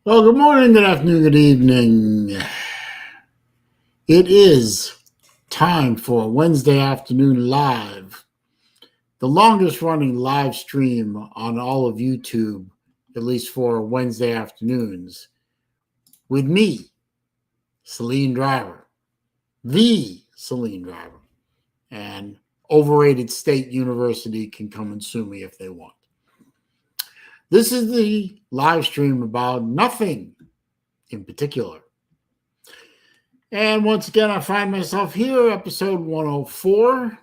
Well, good morning, good afternoon, good evening. It is time for Wednesday Afternoon Live, the longest running live stream on all of YouTube, at least for Wednesday afternoons, with me, SaleenDriver, the SaleenDriver, and Overrated State University can come and sue me if they want. This is the live stream about nothing in particular. And once again, I find myself here, episode 104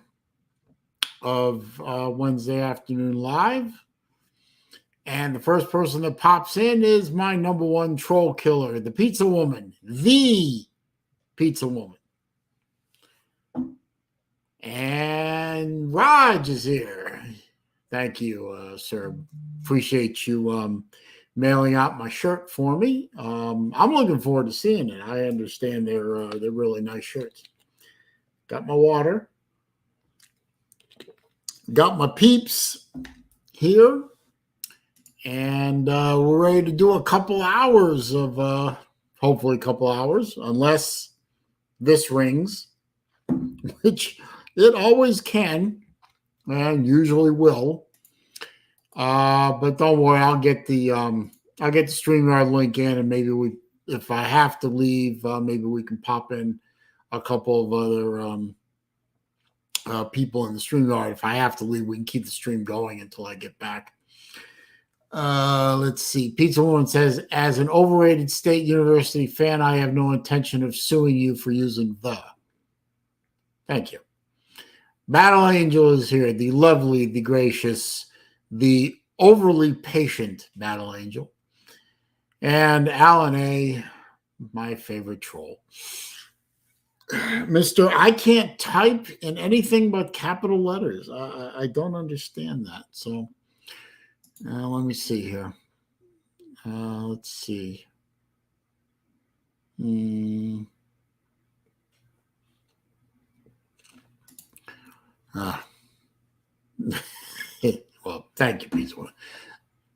of Wednesday Afternoon Live. And the first person that pops in is my number one troll killer, the pizza woman, the pizza woman. And Raj is here. Thank you, sir. Appreciate you mailing out my shirt for me. I'm looking forward to seeing it. I understand they're really nice shirts. Got my water. Got my peeps here. And we're ready to do a couple hours of, hopefully a couple hours, unless this rings, which it always can and usually will. But don't worry, I'll get the StreamYard link in, and maybe if I have to leave, maybe we can pop in a couple of other people in the StreamYard. If I have to leave, we can keep the stream going until I get back. Let's see. Pizza Woman says, as an overrated State University fan, I have no intention of suing you for using the. Thank you. Battle Angel is here, the lovely, the gracious, the overly patient Battle Angel. And Alan A., my favorite troll. Mr. I can't type in anything but capital letters. I don't understand that. So let me see here. Let's see. Well, thank you, Pizza.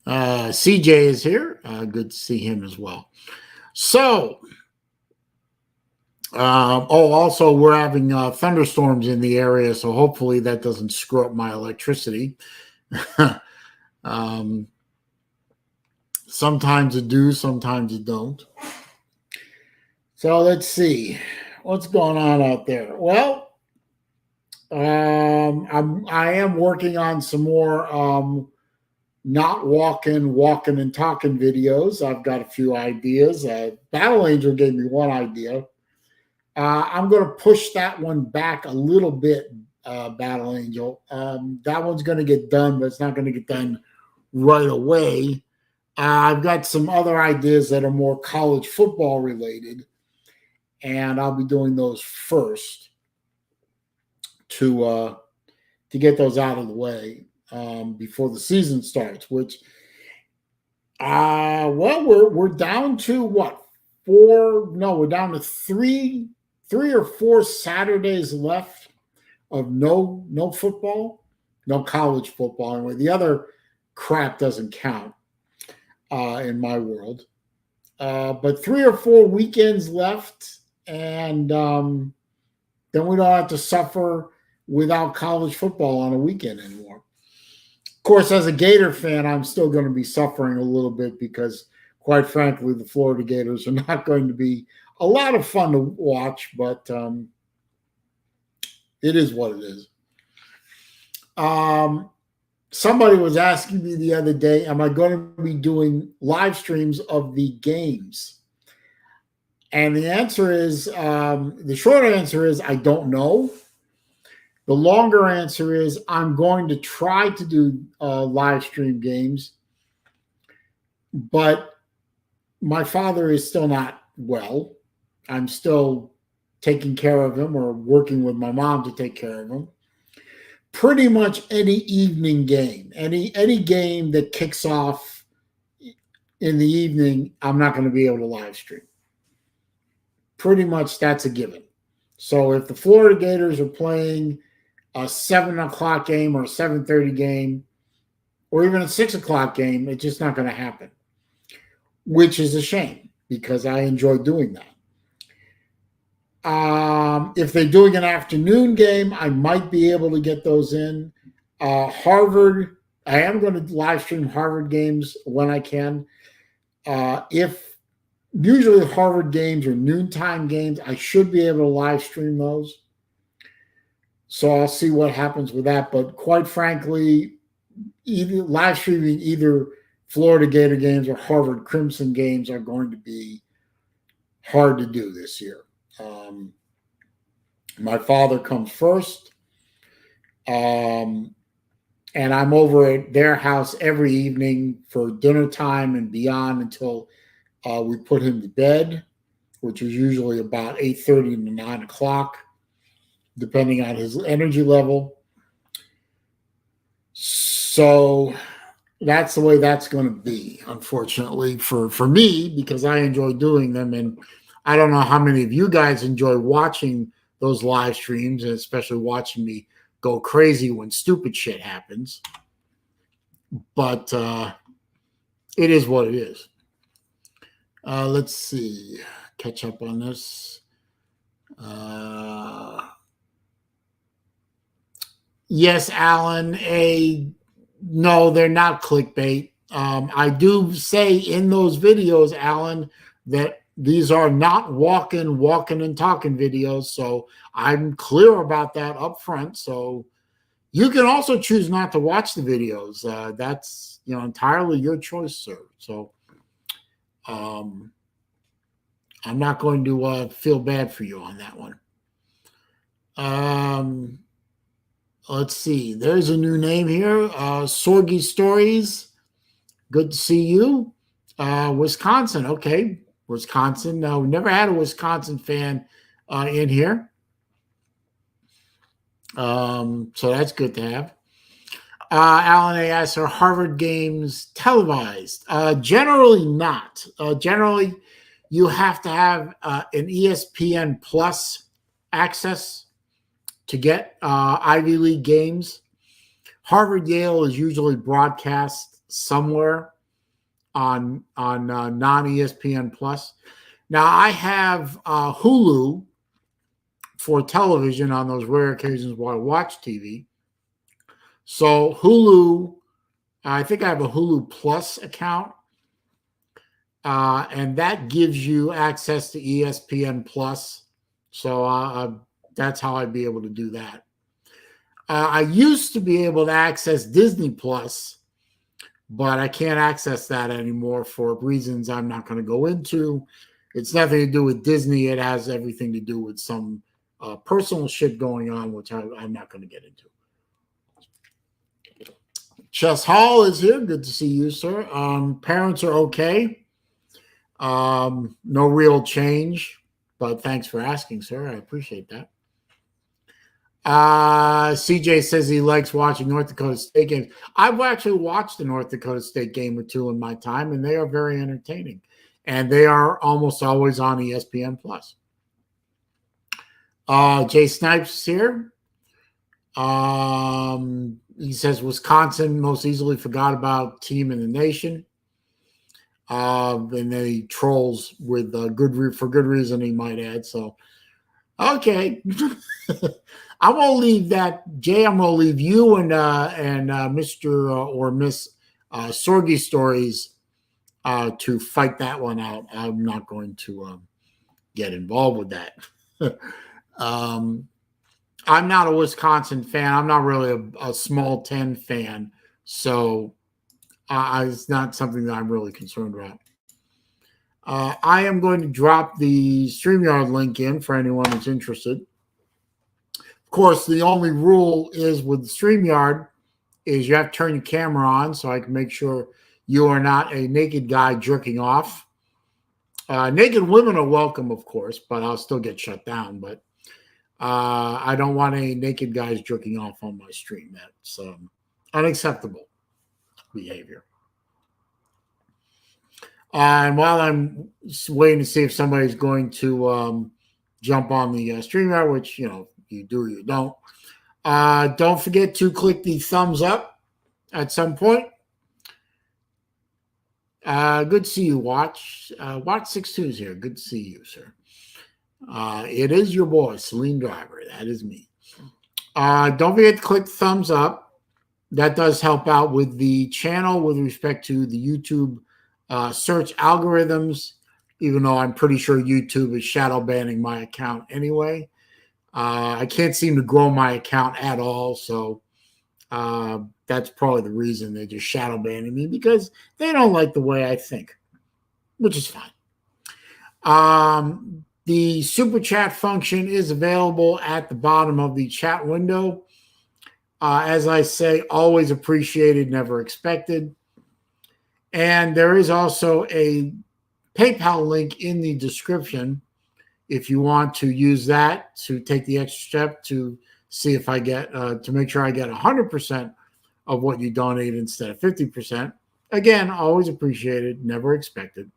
CJ is here. Good to see him as well. So, also we're having thunderstorms in the area, so hopefully that doesn't screw up my electricity. Sometimes it do, sometimes it don't. So let's see what's going on out there. Well, I am working on some more not walking and talking videos. I've got a few ideas. Battle Angel gave me one idea. I'm going to push that one back a little bit, Battle Angel. That one's going to get done, but it's not going to get done right away. I've got some other ideas that are more college football related, and I'll be doing those first to get those out of the way before the season starts. Which, we're down to what? We're down to three or four Saturdays left of no football, no college football. Anyway, the other crap doesn't count in my world. But 3 or 4 weekends left, and then we don't have to suffer without college football on a weekend anymore. Of course, as a Gator fan, I'm still going to be suffering a little bit because, quite frankly, the Florida Gators are not going to be a lot of fun to watch, but it is what it is. Somebody was asking me the other day, am I going to be doing live streams of the games? And the answer is, the short answer is, I don't know. The longer answer is, I'm going to try to do live stream games, but my father is still not well. I'm still taking care of him, or working with my mom to take care of him. Pretty much any evening game, any game that kicks off in the evening, I'm not going to be able to live stream. Pretty much that's a given. So if the Florida Gators are playing a 7 o'clock game or a 7:30 game, or even a 6 o'clock game, it's just not going to happen. which is a shame because I enjoy doing that. If they're doing an afternoon game, I might be able to get those in. Harvard, I am going to live stream Harvard games when I can. If usually Harvard games or noontime games, I should be able to live stream those. So I'll see what happens with that. But quite frankly, either live streaming either Florida Gator games or Harvard Crimson games are going to be hard to do this year. My father comes first, and I'm over at their house every evening for dinner time and beyond until we put him to bed, which is usually about 8:30 to 9 o'clock, depending on his energy level. So that's the way that's going to be, unfortunately, for me, because I enjoy doing them. And I don't know how many of you guys enjoy watching those live streams, and especially watching me go crazy when stupid shit happens. But it is what it is. Let's see. Catch up on this. Yes, Alan. No, they're not clickbait. I do say in those videos, Alan, that these are not walking and talking videos. So I'm clear about that up front. So you can also choose not to watch the videos. That's entirely your choice, sir. So I'm not going to feel bad for you on that one. Let's see. There's a new name here. Sorgy Stories. Good to see you. Wisconsin. Okay. Wisconsin. No, we never had a Wisconsin fan in here. So that's good to have. Alan A. asks, are Harvard games televised? Generally not. Generally, you have to have an ESPN Plus access to get Ivy League games. Harvard Yale is usually broadcast somewhere on non-ESPN Plus. Now I have Hulu for television on those rare occasions where I watch TV. So Hulu, I think I have a Hulu Plus account, and that gives you access to ESPN Plus. So that's how I'd be able to do that. I used to be able to access Disney Plus, but I can't access that anymore for reasons I'm not going to go into. It's nothing to do with Disney. It has everything to do with some personal shit going on, which I'm not going to get into. Chess Hall is here. Good to see you, sir. Parents are okay. No real change, but thanks for asking, sir. I appreciate that. CJ says he likes watching North Dakota State games. I've actually watched the North Dakota State game or two in my time, and they are very entertaining. And they are almost always on ESPN Plus. Jay Snipes is here. He says Wisconsin most easily forgot about team in the nation. And then he trolls with for good reason, he might add. So, okay. I'm going to leave that, Jay. I'm going to leave you and Mr. Or Miss Sorgy Stories to fight that one out. I'm not going to get involved with that. I'm not a Wisconsin fan. I'm not really a small 10 fan. So it's not something that I'm really concerned about. I am going to drop the StreamYard link in for anyone who's interested. Of course, the only rule is with StreamYard is you have to turn your camera on so I can make sure you are not a naked guy jerking off. Naked women are welcome, of course, but I'll still get shut down. But I don't want any naked guys jerking off on my stream. That's unacceptable behavior. And while I'm waiting to see if somebody's going to jump on the StreamYard, which, you do or you don't forget to click the thumbs up at some point. Good to see you, Watch. Watch 62 is here. Good to see you, sir. It is your boy, SaleenDriver. That is me. Don't forget to click the thumbs up. That does help out with the channel with respect to the YouTube search algorithms, even though I'm pretty sure YouTube is shadow banning my account anyway. I can't seem to grow my account at all, so that's probably the reason they're just shadow banning me, because they don't like the way I think, which is fine. The super chat function is available at the bottom of the chat window. As I say, always appreciated, never expected. And there is also a PayPal link in the description if you want to use that to take the extra step to see if I get, to make sure I get 100% of what you donate instead of 50%. Again, always appreciated, never expected.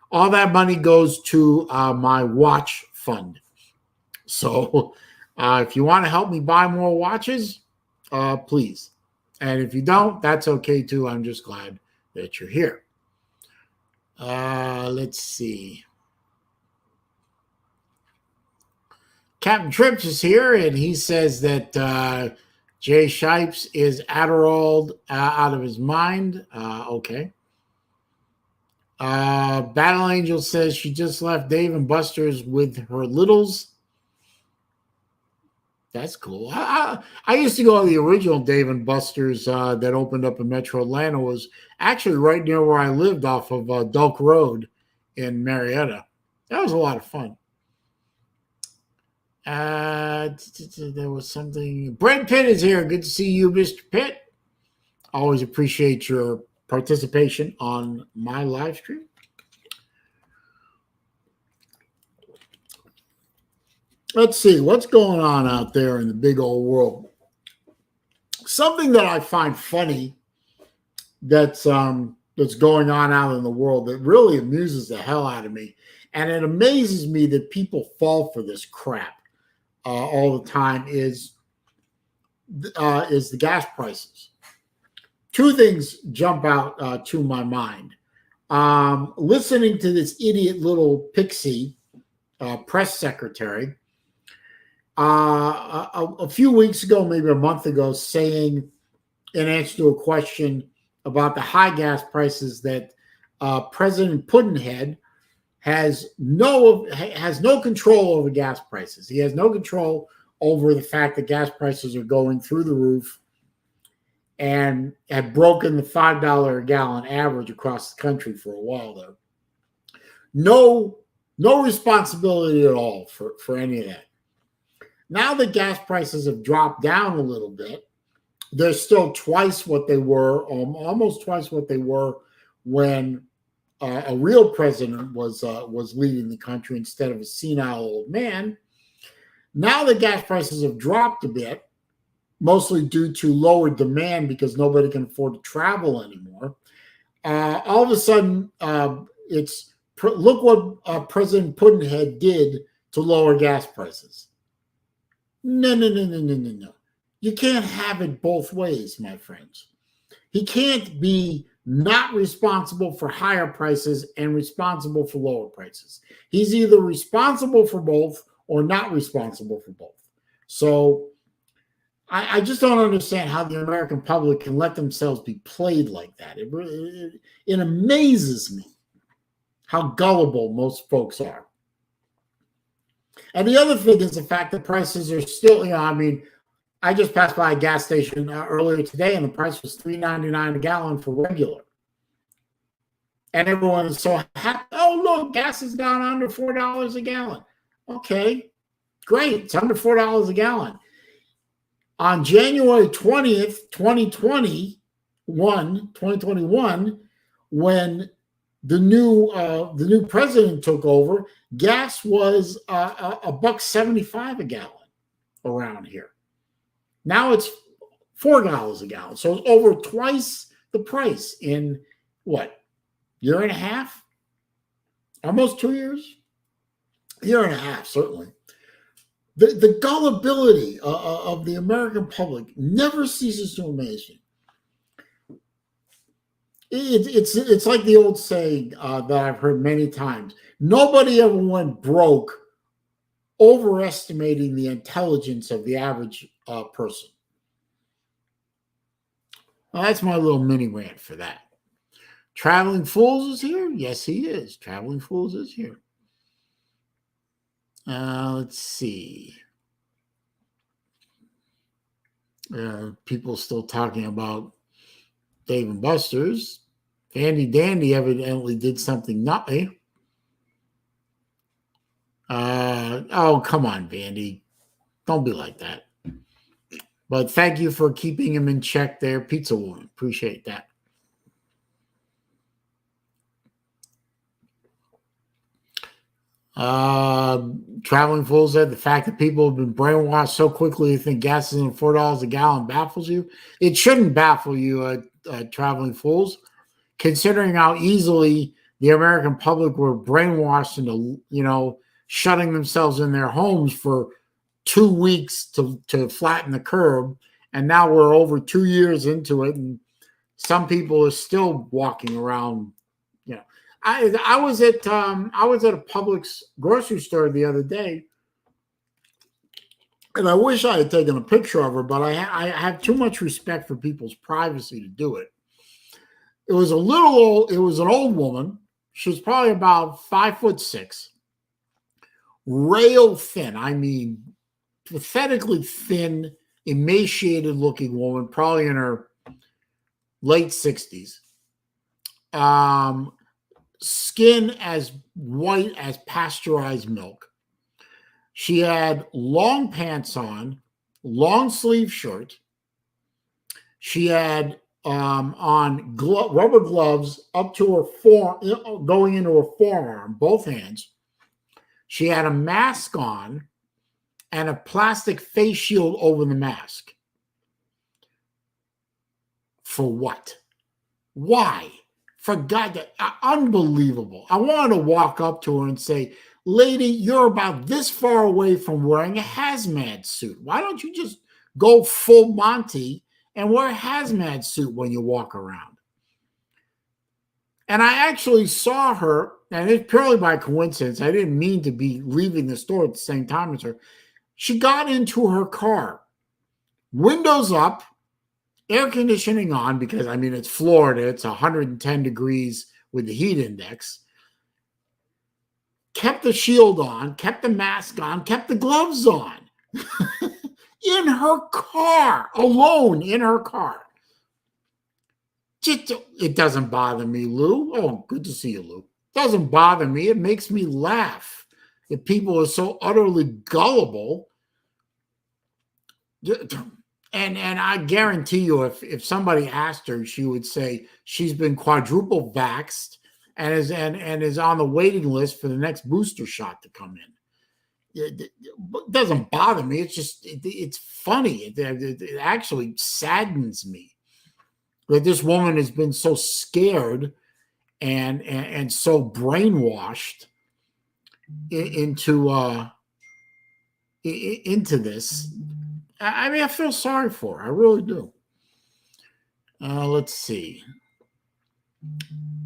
All that money goes to my watch fund. So if you want to help me buy more watches, please. And if you don't, that's okay too. I'm just glad that you're here. Let's see. Captain Trips is here, and he says that Jay Shipes is Adderall out of his mind. Okay. Battle Angel says she just left Dave & Buster's with her littles. That's cool. I used to go to the original Dave & Buster's that opened up in Metro Atlanta. It was actually right near where I lived off of Dulk Road in Marietta. That was a lot of fun. There was something. Brent Pitt is here. Good to see you, Mr. Pitt. Always appreciate your participation on my live stream. Let's see what's going on out there in the big old world. Something that I find funny that's going on out in the world that really amuses the hell out of me, and it amazes me that people fall for this crap all the time, is the gas prices. Two things jump out to my mind. Listening to this idiot little pixie press secretary a few weeks ago, maybe a month ago, saying in answer to a question about the high gas prices that President Puddinhead has no control over gas prices. He has no control over the fact that gas prices are going through the roof and had broken the $5 a gallon average across the country for a while there. No responsibility at all for any of that. Now that gas prices have dropped down a little bit, they're still twice what they were, almost twice what they were when a real president was leading the country instead of a senile old man. Now that gas prices have dropped a bit, mostly due to lower demand because nobody can afford to travel anymore. All of a sudden, look what President Puddinhead did to lower gas prices. No. You can't have it both ways, my friends. He can't be not responsible for higher prices and responsible for lower prices. He's either responsible for both or not responsible for both. So I just don't understand how the American public can let themselves be played like that. It amazes me how gullible most folks are. And the other thing is the fact that prices are still, I just passed by a gas station earlier today and the price was $3.99 a gallon for regular. And everyone is so happy. Oh, look, gas is down under $4 a gallon. Okay, great. It's under $4 a gallon. On January 20th, 2021, when the new president took over, gas was $1.75 a gallon around here. Now it's $4 a gallon. So it's over twice the price in what, year and a half? Almost 2 years? Year and a half, certainly. The gullibility of the American public never ceases to amaze me. It's like the old saying that I've heard many times. Nobody ever went broke overestimating the intelligence of the average person. Well, that's my little mini rant for that. Traveling Fools is here? Yes, he is. Traveling Fools is here. Let's see. People still talking about Dave and Buster's. Vandy Dandy evidently did something nutty. Oh, come on, Vandy. Don't be like that. But thank you for keeping him in check there, Pizza Woman. Appreciate that. Traveling Fool said the fact that people have been brainwashed so quickly they think gas is $4 a gallon baffles you. It shouldn't baffle you, Traveling Fools, considering how easily the American public were brainwashed into, shutting themselves in their homes for 2 weeks to flatten the curve. And now we're over 2 years into it, and some people are still walking around. I was at a Publix grocery store the other day, and I wish I had taken a picture of her, but I have too much respect for people's privacy to do it. It was an old woman. She was probably about 5'6", rail thin. I mean, pathetically thin, emaciated looking woman, probably in her late 60s. Skin as white as pasteurized milk. She had long pants on, long sleeve shirt. She had on rubber gloves up to her going into her forearm, both hands. She had a mask on and a plastic face shield over the mask. For what? Why? For God, unbelievable. I wanted to walk up to her and say, lady, you're about this far away from wearing a hazmat suit. Why don't you just go full Monty and wear a hazmat suit when you walk around? And I actually saw her, and it's purely by coincidence. I didn't mean to be leaving the store at the same time as her. She got into her car, windows up, air conditioning on, because, it's Florida. It's 110 degrees with the heat index. Kept the shield on, kept the mask on, kept the gloves on. In her car, alone in her car. It doesn't bother me, Lou. Oh, good to see you, Lou. It doesn't bother me. It makes me laugh that people are so utterly gullible. And I guarantee you, if somebody asked her, she would say she's been quadruple vaxxed and is on the waiting list for the next booster shot to come in. It doesn't bother me. It's just it's funny. It actually saddens me that this woman has been so scared and so brainwashed into this. I feel sorry for her. I really do. Let's see.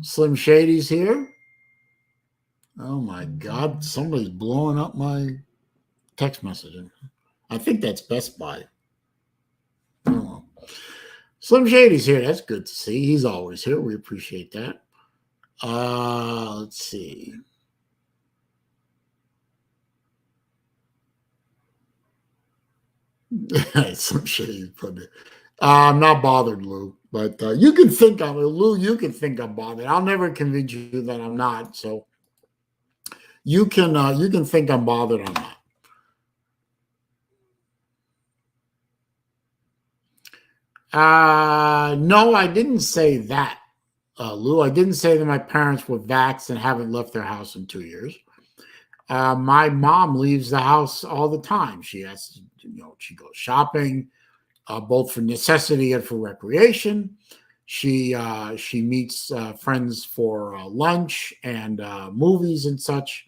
Slim Shady's here. Oh, my God. Somebody's blowing up my text messaging. I think that's Best Buy. Oh. Slim Shady's here. That's good to see. He's always here. We appreciate that. Let's see. Some shit put it. I'm not bothered, Lou, but you can think I'm Lou. You can think I'm bothered. I'll never convince you that I'm not. So you can think I'm bothered. I'm not. No, I didn't say that, Lou. I didn't say that my parents were vaxxed and haven't left their house in 2 years. My mom leaves the house all the time. She has to, she goes shopping, both for necessity and for recreation. She meets friends for lunch and movies and such.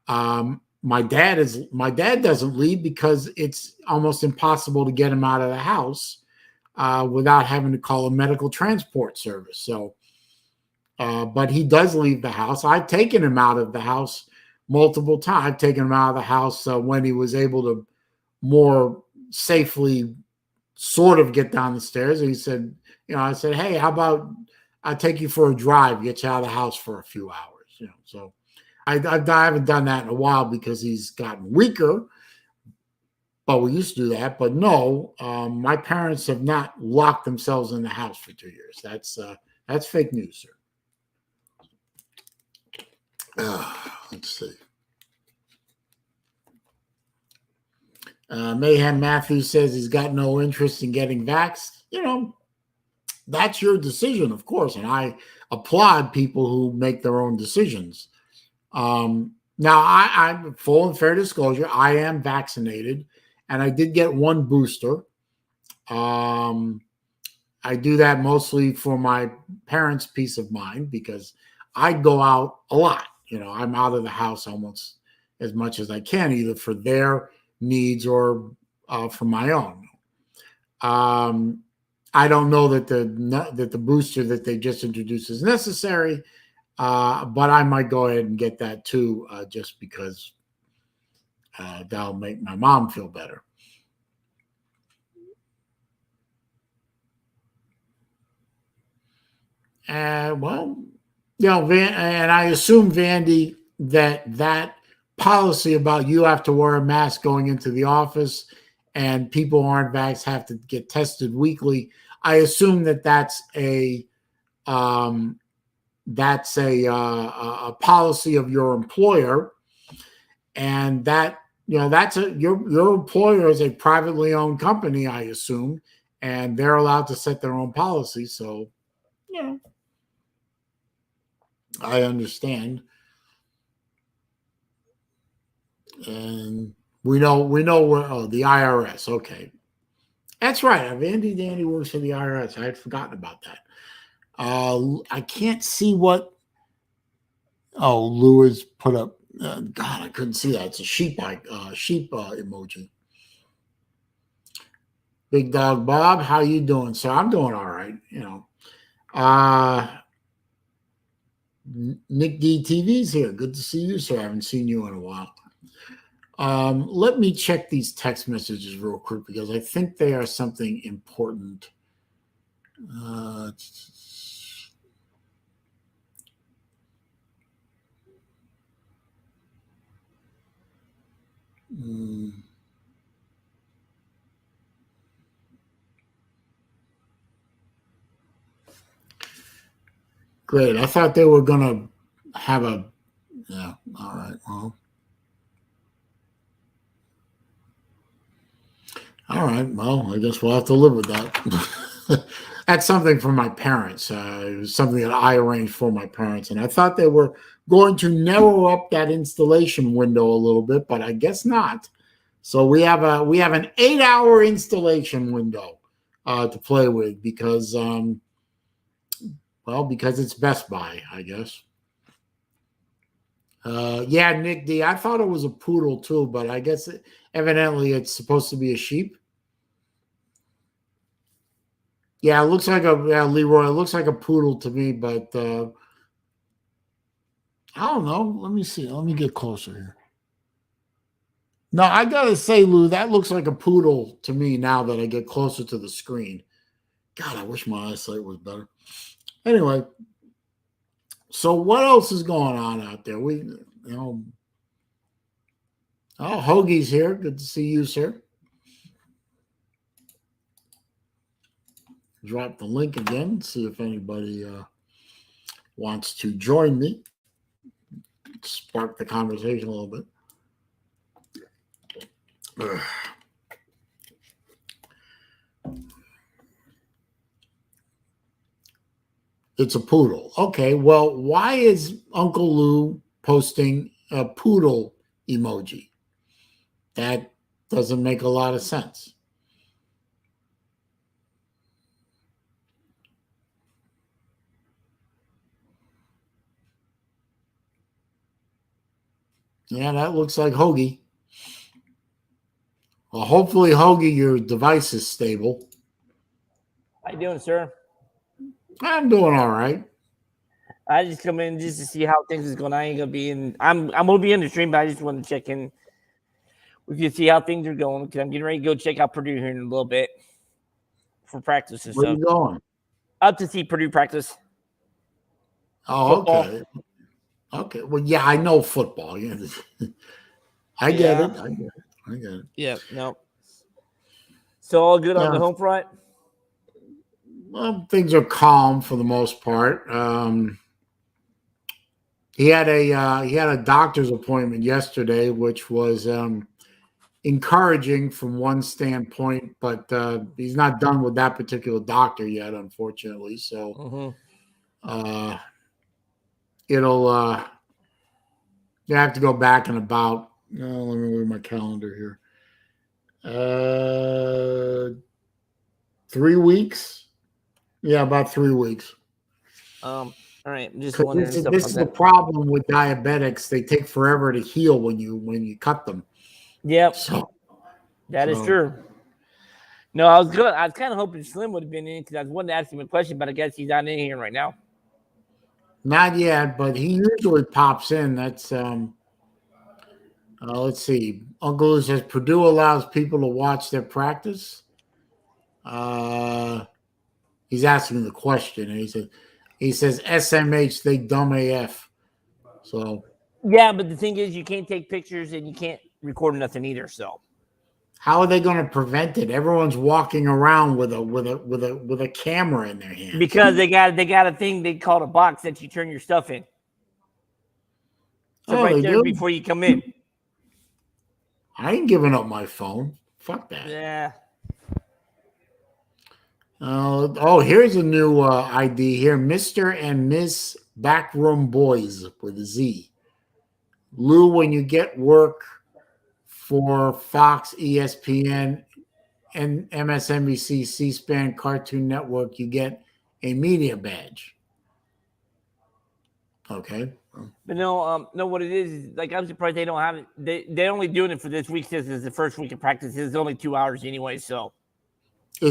My dad doesn't leave because it's almost impossible to get him out of the house without having to call a medical transport service. So But he does leave the house. I've taken him out of the house multiple times. I've taken him out of the house when he was able to more safely sort of get down the stairs. And he said, I said, hey, how about I take you for a drive, get you out of the house for a few hours, So I haven't done that in a while because he's gotten weaker. But we used to do that. But no, my parents have not locked themselves in the house for 2 years. That's fake news, sir. Let's see. Mayhem Matthews says he's got no interest in getting vaxxed. That's your decision, of course. And I applaud people who make their own decisions. Now, I'm full and fair disclosure. I am vaccinated, and I did get one booster. I do that mostly for my parents' peace of mind because I go out a lot. I'm out of the house almost as much as I can, either for their needs or for my own. I don't know that the booster that they just introduced is necessary, but I might go ahead and get that too, just because that'll make my mom feel better. And I assume, Vandy, that policy about you have to wear a mask going into the office and people who aren't vaxxed have to get tested weekly. I assume that's a policy of your employer, and that your employer is a privately owned company, I assume, and they're allowed to set their own policy. So, I understand. And we know where the IRS. Okay. That's right. Andy Dandy works for the IRS. I had forgotten about that. I can't see what Lewis put up. God, I couldn't see that. It's a sheep emoji. Big Dog Bob, how you doing, sir? I'm doing all right. Nick DTV's here. Good to see you, sir. I haven't seen you in a while. Let me check these text messages real quick because I think they are something important. Great. I thought they were going to have all right. Well, all right. Well, I guess we'll have to live with that. That's something from my parents. It was something that I arranged for my parents, and I thought they were going to narrow up that installation window a little bit, but I guess not. So we have an 8-hour installation window to play with because it's Best Buy, I guess. Nick D. I thought it was a poodle too, but I guess evidently it's supposed to be a sheep. Yeah, it looks like Leroy. It looks like a poodle to me, but I don't know. Let me see. Let me get closer here. No, I gotta say, Lou, that looks like a poodle to me now that I get closer to the screen. God, I wish my eyesight was better. Anyway, so what else is going on out there? Hoagie's here. Good to see you, sir. Drop the link again, see if anybody wants to join me. Spark the conversation a little bit. It's a poodle. Okay, well, why is Uncle Lou posting a poodle emoji? That doesn't make a lot of sense. Yeah, that looks like Hoagie. Well, hopefully, Hoagie, your device is stable. How you doing, sir? I'm doing all right. I just come in just to see how things is going. I ain't gonna be in. I'm gonna be in the stream, but I just want to check in with you, see how things are going. Because I'm getting ready to go check out Purdue here in a little bit for practice and Where stuff. you going? Up to see Purdue practice. Oh, Football. okay. Okay. Well, yeah, I know football. Yeah. I get it. I get it. Yeah. No. So all good on the home front. Well, things are calm for the most part. He had a doctor's appointment yesterday, which was encouraging from one standpoint, but he's not done with that particular doctor yet, unfortunately. So it'll you have to go back in about. Let me look at my calendar here. 3 weeks. Yeah, about 3 weeks. All right. I'm just wondering. This is the problem with diabetics. They take forever to heal when you cut them. Yep. So that is true. No, I was good. I was kind of hoping Slim would have been in because I was wanting to ask him a question, but I guess he's not in here right now. Not yet, but he usually pops in. That's let's see. Uncle Lou says Purdue allows people to watch their practice. He's asking the question, and he says SMH, they dumb AF. So yeah, but the thing is, you can't take pictures and you can't record nothing either. So how are they going to prevent it? Everyone's walking around with a camera in their hand because they got a thing they call a box that you turn your stuff in. So right there do? Before you come in. I ain't giving up my phone. Fuck that. Yeah. Here's a new ID here. Mr. and Miss Backroom Boys with a Z. Lou, when you get work for Fox, ESPN, and MSNBC, C-SPAN, Cartoon Network, you get a media badge. Okay. But no, what it is like I'm surprised they don't have it. They're only doing it for this week. This is the first week of practice. It's only 2 hours anyway. So are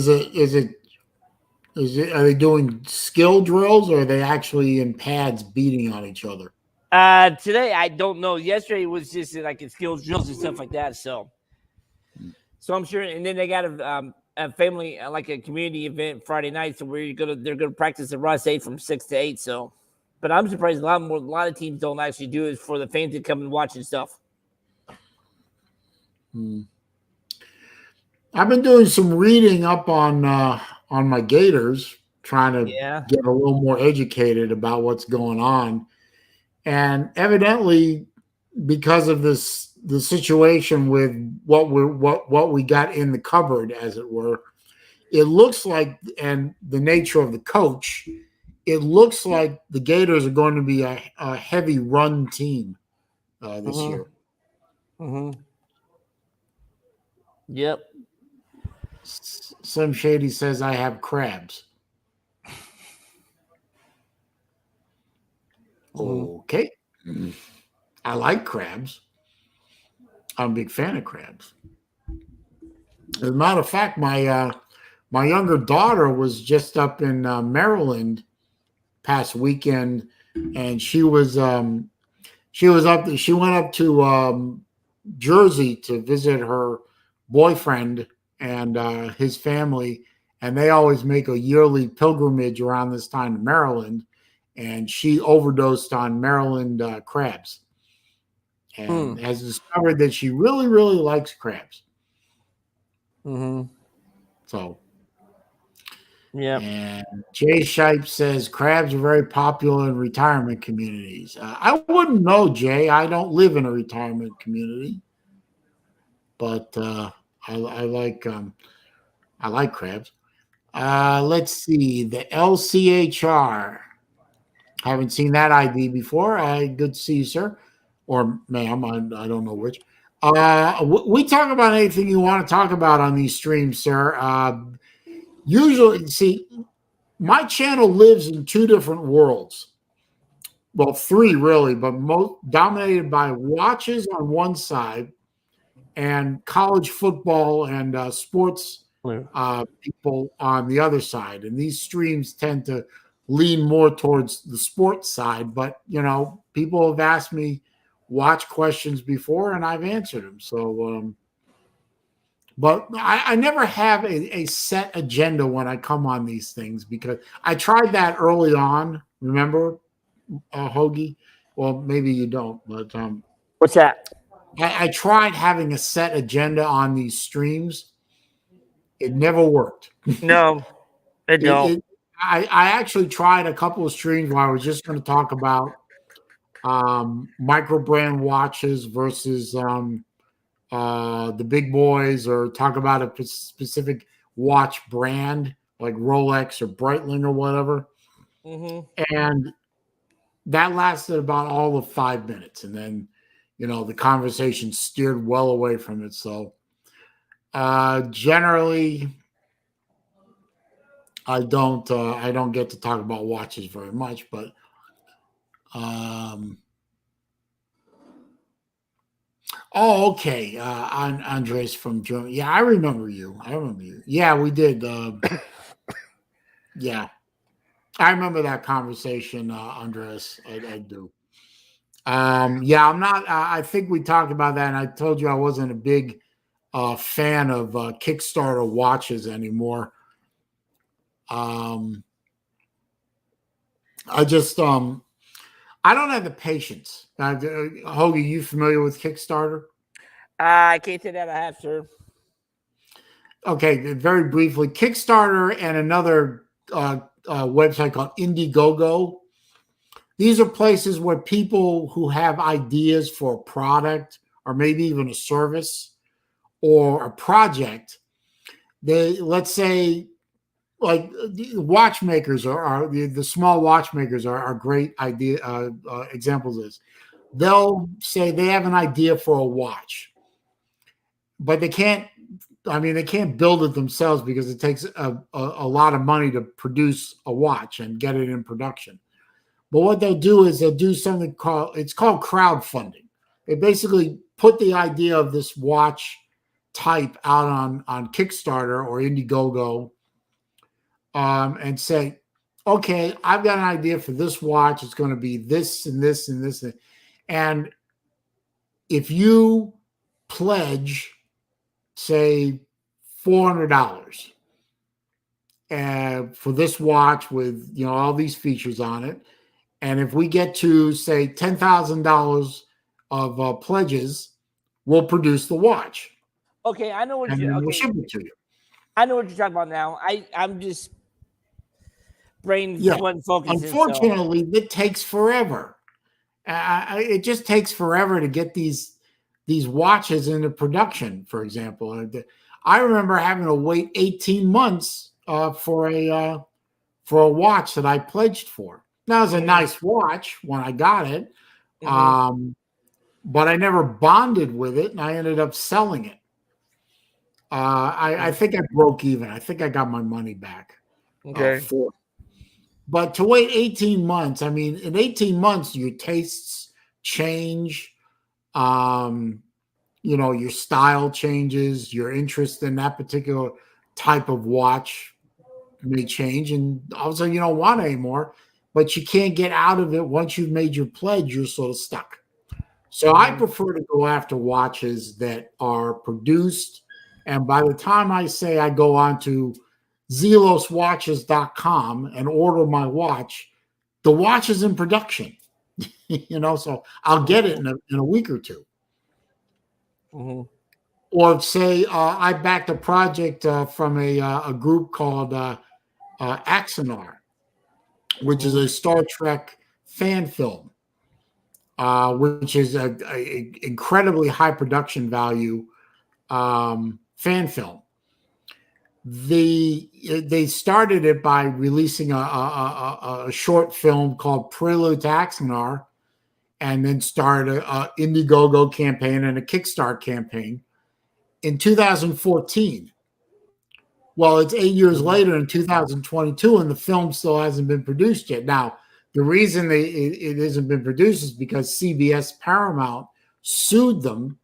they doing skill drills or are they actually in pads beating on each other? Today I don't know. Yesterday was just like a skills drills and stuff like that. So I'm sure. And then they got a family like a community event Friday night. So they're gonna practice at Ross 8 from 6 to 8. So, but I'm surprised a lot of teams don't actually do it for the fans to come and watch and stuff. I've been doing some reading up on my Gators, trying to get a little more educated about what's going on. And evidently, because of the situation with what we got in the cupboard, as it were, it looks like, and the nature of the coach, it looks like the Gators are going to be a heavy run team this year. Yep. Slim Shady says, I have crabs. Okay. I like crabs. I'm a big fan of crabs. As a matter of fact, my younger daughter was just up in Maryland past weekend, and she went up to Jersey to visit her boyfriend and his family, and they always make a yearly pilgrimage around this time to Maryland, and she overdosed on Maryland crabs and has discovered that she really, really likes crabs. So, yeah. And Jay Shipe says crabs are very popular in retirement communities. I wouldn't know, Jay. I don't live in a retirement community, but I like crabs. Let's see, the LCHR. Haven't seen that ID before. Good to see you, sir, or ma'am. I don't know which. We talk about anything you want to talk about on these streams, sir. Usually, see, my channel lives in two different worlds. Well, three really, but most dominated by watches on one side and college football and sports people on the other side. And these streams tend to lean more towards the sports side. But people have asked me watch questions before, and I've answered them. So, but I never have a set agenda when I come on these things, because I tried that early on. Remember, Hoagie? Well, maybe you don't, but What's that? I tried having a set agenda on these streams. It never worked. No, it don't. I actually tried a couple of streams where I was just going to talk about micro brand watches versus the big boys, or talk about a specific watch brand like Rolex or Breitling or whatever. And that lasted about all of 5 minutes. And then, the conversation steered well away from it. So generally, I don't get to talk about watches very much, but oh, okay. Andres from Germany. Yeah, I remember you. Yeah, we did. Yeah, I remember that conversation, Andres. I do. Yeah, I'm not. I think we talked about that, and I told you I wasn't a big fan of Kickstarter watches anymore. I just I don't have the patience. Hoagie, you familiar with Kickstarter? I can't say that I have, sir. Okay, very briefly, Kickstarter and another website called Indiegogo. These are places where people who have ideas for a product, or maybe even a service or a project, let's say, like watchmakers are the small watchmakers are great examples of this. They'll say they have an idea for a watch, but they can't build it themselves because it takes a lot of money to produce a watch and get it in production. But what they'll do is they'll do something called crowdfunding. They basically put the idea of this watch type out on Kickstarter or Indiegogo, and say, okay, I've got an idea for this watch. It's going to be this and this and this. And if you pledge, say, $400 for this watch with all these features on it, and if we get to, say, $10,000 of pledges, we'll produce the watch. Okay, I know what we'll ship it to you. I know what you're talking about now. I'm just brain wasn't focusing. Unfortunately, it takes forever. It just takes forever to get these watches into production. For example, I remember having to wait 18 months for a watch that I pledged for. Now, it was a nice watch when I got it, but I never bonded with it, and I ended up selling it. I think I broke even. I think I got my money back. Okay. But to wait 18 months, I mean, in 18 months, your tastes change. Your style changes. Your interest in that particular type of watch may change. And all of a sudden, you don't want it anymore. But you can't get out of it. Once you've made your pledge, you're sort of stuck. So I prefer to go after watches that are produced. And by the time I say I go on to zeloswatches.com and order my watch, the watch is in production. So I'll get it in a week or two. Or say I backed a project from a group called Axonar, which is a Star Trek fan film, which is a incredibly high production value fan film. They started it by releasing a short film called Prelude to Axonar, and then started an Indiegogo campaign and a Kickstarter campaign in 2014. Well, it's 8 years later in 2022, and the film still hasn't been produced yet. Now, the reason it hasn't been produced is because CBS Paramount sued them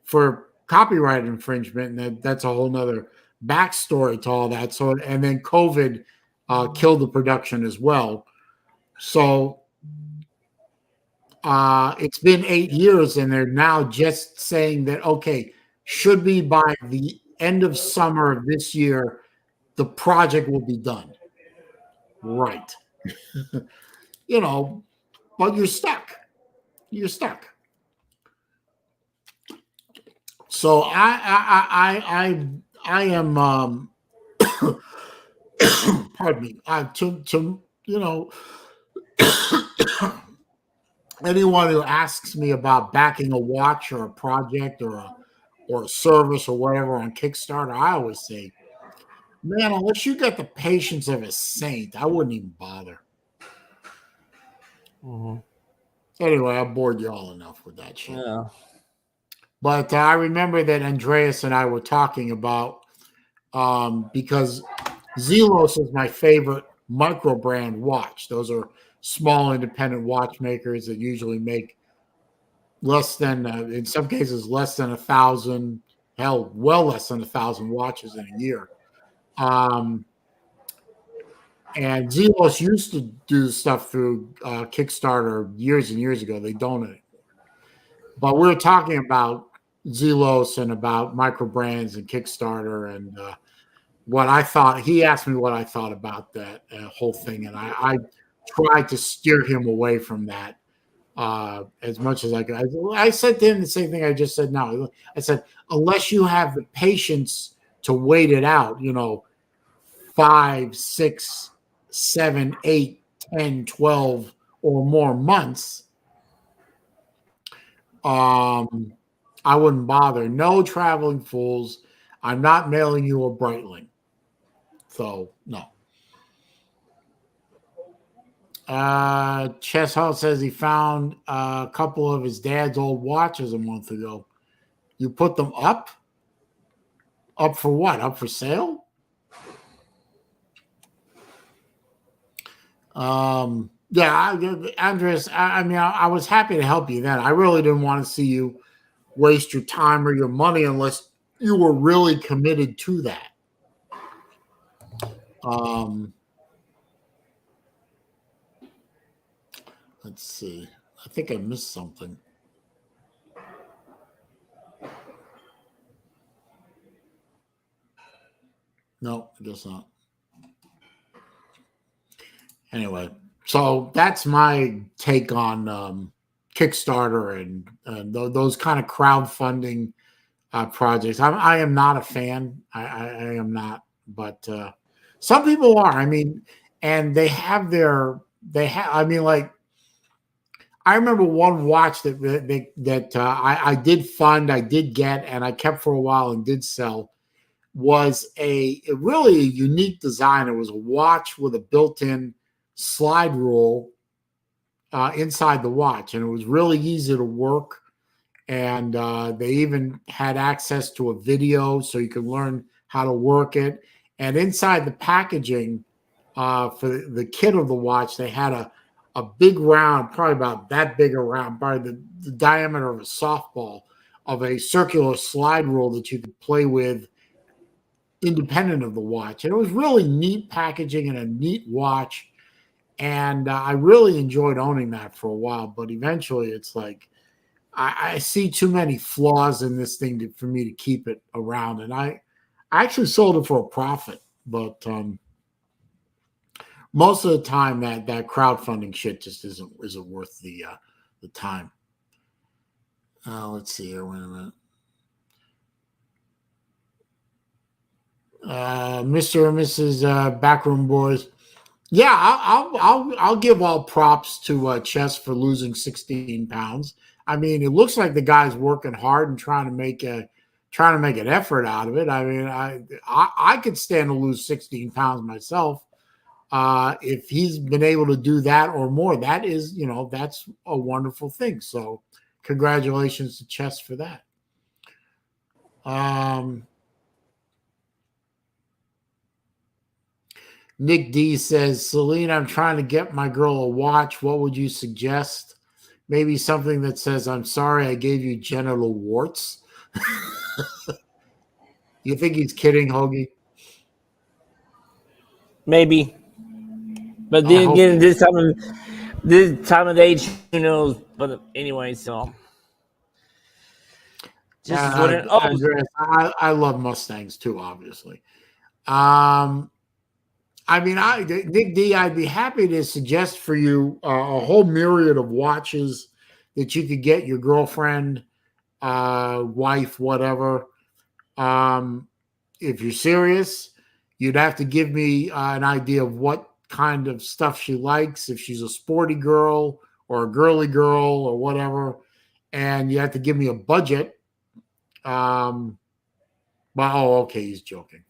for copyright infringement, and that's a whole nother backstory to all that. So, and then COVID killed the production as well. So it's been 8 years, and they're now just saying that, okay, should be by the end of summer of this year, the project will be done. Right. You know, but you're stuck. You're stuck. So I am pardon me. To you know, anyone who asks me about backing a watch or a project or a service or whatever on Kickstarter, I always say, man, unless you got the patience of a saint, I wouldn't even bother. Mm-hmm. Anyway, I bored you all enough with that shit. Yeah. But I remember that Andreas and I were talking about because Zelos is my favorite micro brand watch. Those are small independent watchmakers that usually make less than, in some cases, less than 1,000, hell, well less than 1,000 watches in a year. And Zelos used to do stuff through Kickstarter years and years ago. They don't anymore. But we were talking about Zelos and about micro brands and Kickstarter and what I thought. He asked me what I thought about that whole thing, and I tried to steer him away from that as much as I could. I said to him the same thing I just said now. I said, unless you have the patience to wait it out, 5, 6, 7, 8, 10, 12 or more months, I wouldn't bother. No traveling fools. I'm not mailing you a Breitling. So, no. Chess Hall says he found a couple of his dad's old watches a month ago. You put them up? Up for what? Up for sale? Yeah, Andres, I was happy to help you then. I really didn't want to see you waste your time or your money unless you were really committed to that. Let's see. I think I missed something. No, I guess not. Anyway, so that's my take on Kickstarter and those kind of crowdfunding projects. I am not a fan. I am not, but some people are. I mean, and they have their I mean, like, I remember one watch that I did fund, I did get, and I kept for a while and did sell. Was a really unique design. It was a watch with a built-in slide rule inside the watch, and it was really easy to work. And they even had access to a video so you could learn how to work it. And inside the packaging for the kit of the watch, they had a big round, probably about that big around, probably the diameter of a softball, of a circular slide rule that you could play with independent of the watch. And it was really neat packaging and a neat watch. And I really enjoyed owning that for a while. But eventually it's like, I see too many flaws in this thing for me to keep it around. And I actually sold it for a profit. But most of the time that crowdfunding shit just isn't worth the time. Let's see here. Wait a minute. Mr. and Mrs. Backroom Boys. Yeah, I'll give all props to Chess for losing 16 pounds. I mean, it looks like the guy's working hard and trying to make an effort out of it. I mean, I could stand to lose 16 pounds myself. If he's been able to do that or more, that is, that's a wonderful thing. So congratulations to Chess for that. Nick D says, Saleen, I'm trying to get my girl a watch. What would you suggest? Maybe something that says, I'm sorry I gave you genital warts. You think he's kidding, Hoagie? Maybe. But I then hope again, this time of age, who knows? But anyway, so just as what it. Oh, Andreas, I love Mustangs too, obviously. Um, I mean, Nick D, I'd be happy to suggest for you a whole myriad of watches that you could get your girlfriend, wife, whatever. If you're serious, you'd have to give me an idea of what kind of stuff she likes, if she's a sporty girl or a girly girl or whatever, and you have to give me a budget. But okay, he's joking.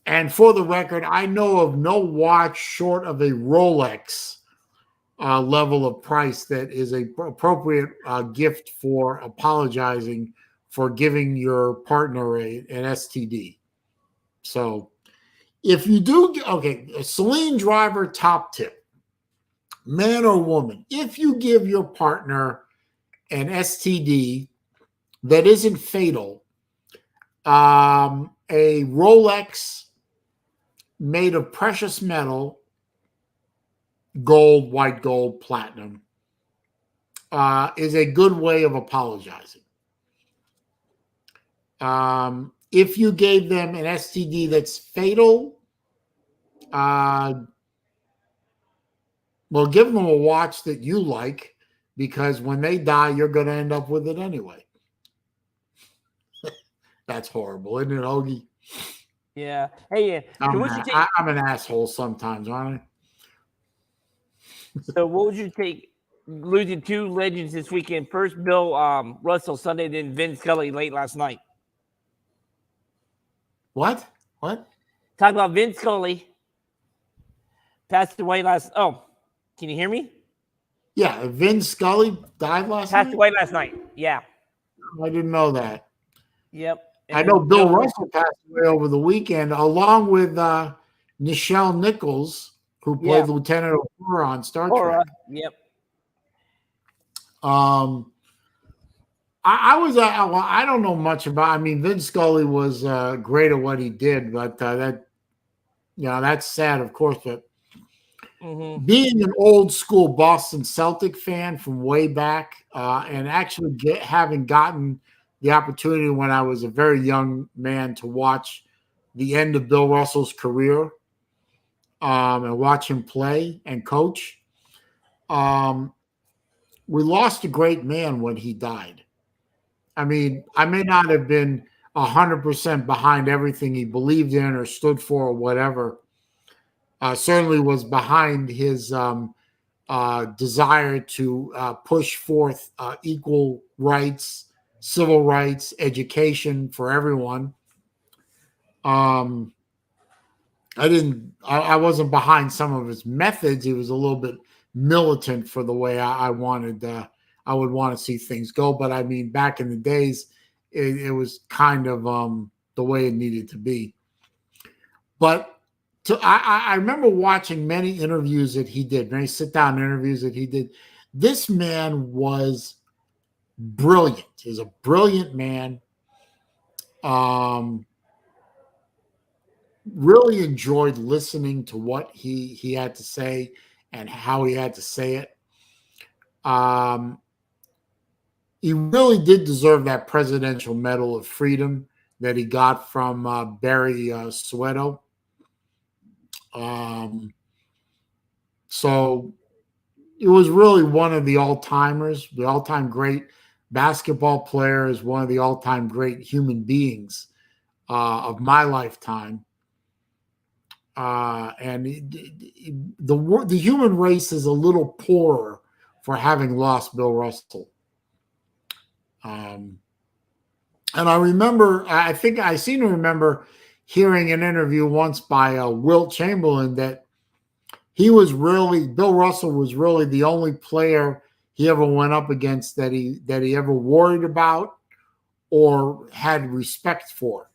And for the record, I know of no watch short of a Rolex level of price that is a appropriate gift for apologizing for giving your partner an STD. So if you do, okay, a SaleenDriver top tip, man or woman, if you give your partner an STD that isn't fatal, a Rolex made of precious metal, gold, white gold, platinum, is a good way of apologizing. If you gave them an STD that's fatal, well, give them a watch that you like, because when they die, you're going to end up with it anyway. That's horrible, isn't it, Ogie? yeah. Hey, yeah. I'm an asshole sometimes, aren't I? So what would you take losing two legends this weekend? First, Bill Russell Sunday, then Vin Scully late last night. What? Talk about Vin Scully. Passed away last. Oh, can you hear me? Yeah, Vin Scully died last night. Passed away last night. Yeah. I didn't know that. Yep. And I know Bill Russell passed away over the weekend, along with Nichelle Nichols, who played Lieutenant Uhura on Star Trek. Yep. I don't know much about. I mean, Vin Scully was great at what he did, but that's sad, of course. But being an old school Boston Celtic fan from way back, and actually having gotten the opportunity when I was a very young man to watch the end of Bill Russell's career, and watch him play and coach. We lost a great man when he died. I mean, I may not have been 100% behind everything he believed in or stood for or whatever. Certainly was behind his desire to push forth equal rights, civil rights, education for everyone. I wasn't behind some of his methods. He was a little bit militant for the way I wanted. I would want to see things go. But I mean, back in the days, it was kind of the way it needed to be. But I remember watching many interviews that he did, many sit-down interviews that he did. This man was brilliant. He's a brilliant man. Really enjoyed listening to what he had to say and how he had to say it. He really did deserve that Presidential Medal of Freedom that he got from Barry Soweto. So it was really one of the all-timers, the all-time great basketball players, one of the all-time great human beings of my lifetime. And the human race is a little poorer for having lost Bill Russell. And I remember, I think I seem to remember hearing an interview once by Wilt Chamberlain that Bill Russell was really the only player he ever went up against that he ever worried about or had respect for,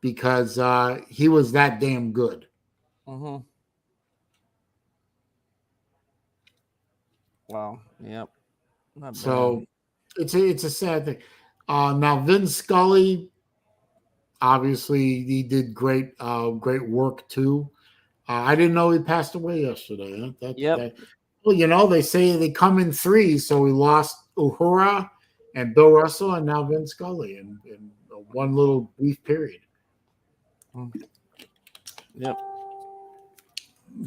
because he was that damn good. Wow. Yep. So it's a sad thing. Now Vin Scully, obviously he did great work too. I didn't know he passed away yesterday. Yep. Well, they say they come in threes, so we lost Uhura and Bill Russell and now Vin Scully in one little brief period. Yep.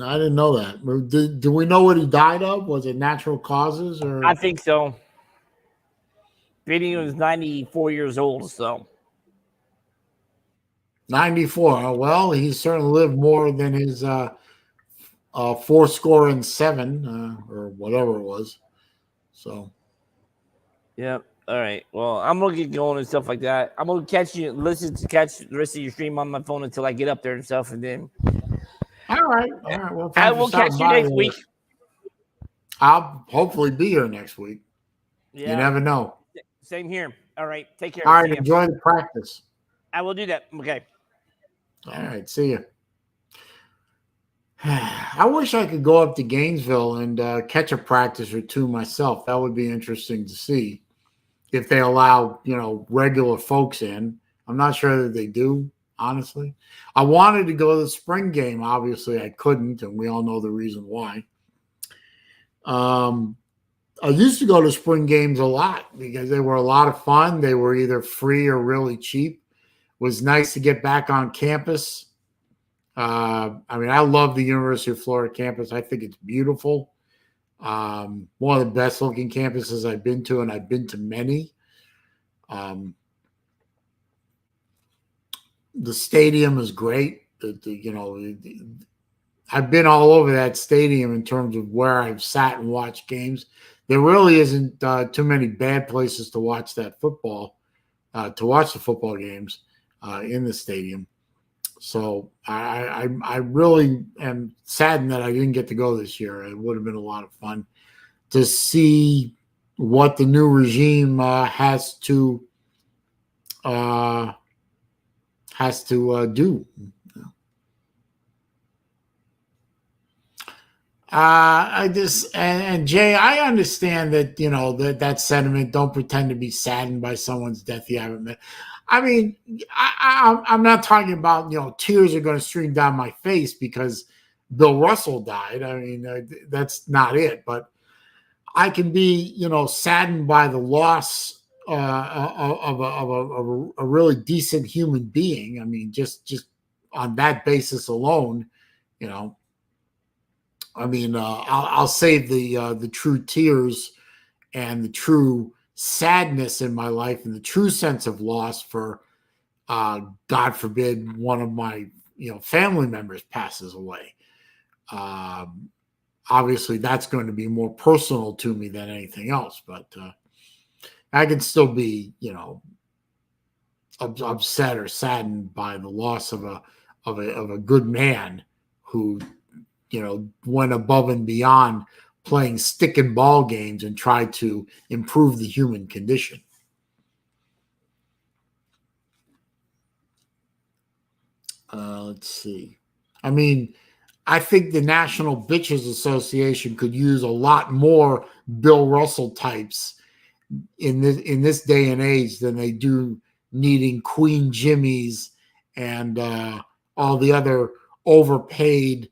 I didn't know that. Do we know what he died of? Was it natural causes or? I think so. Vinny was 94 years old, so 94. Well, he certainly lived more than his 4-7 or whatever it was. So. Yep. All right. Well, I'm gonna get going and stuff like that. I'm gonna catch the rest of your stream on my phone until I get up there and stuff, and then. All right. Well, I will catch you next week. I'll hopefully be here next week. Yeah. You never know. Same here. All right. Take care. All right. Enjoy the practice. I will do that. Okay. All right. See you. I wish I could go up to Gainesville and catch a practice or two myself. That would be interesting to see if they allow, regular folks in. I'm not sure that they do, honestly. I wanted to go to the spring game. Obviously, I couldn't, and we all know the reason why. I used to go to spring games a lot because they were a lot of fun. They were either free or really cheap. It was nice to get back on campus. I love the University of Florida campus. I think it's beautiful. One of the best looking campuses I've been to, and I've been to many. The stadium is great. I've been all over that stadium in terms of where I've sat and watched games. There really isn't too many bad places to watch the football games in the stadium. So I really am saddened that I didn't get to go this year. It would have been a lot of fun to see what the new regime has to do. Jay, I understand that that sentiment. Don't pretend to be saddened by someone's death you haven't met. I mean, I'm not talking about tears are going to stream down my face because Bill Russell died. I mean, that's not it. But I can be saddened by the loss of a really decent human being. I mean, just on that basis alone, I'll save the true tears and the true sadness in my life and the true sense of loss for, God forbid, one of my family members passes away. Obviously, that's going to be more personal to me than anything else. But I can still be, upset or saddened by the loss of a good man who went above and beyond playing stick and ball games and tried to improve the human condition. Let's see. I mean, I think the National Bitches Association could use a lot more Bill Russell types in this day and age than they do needing Queen Jimmies and all the other overpaid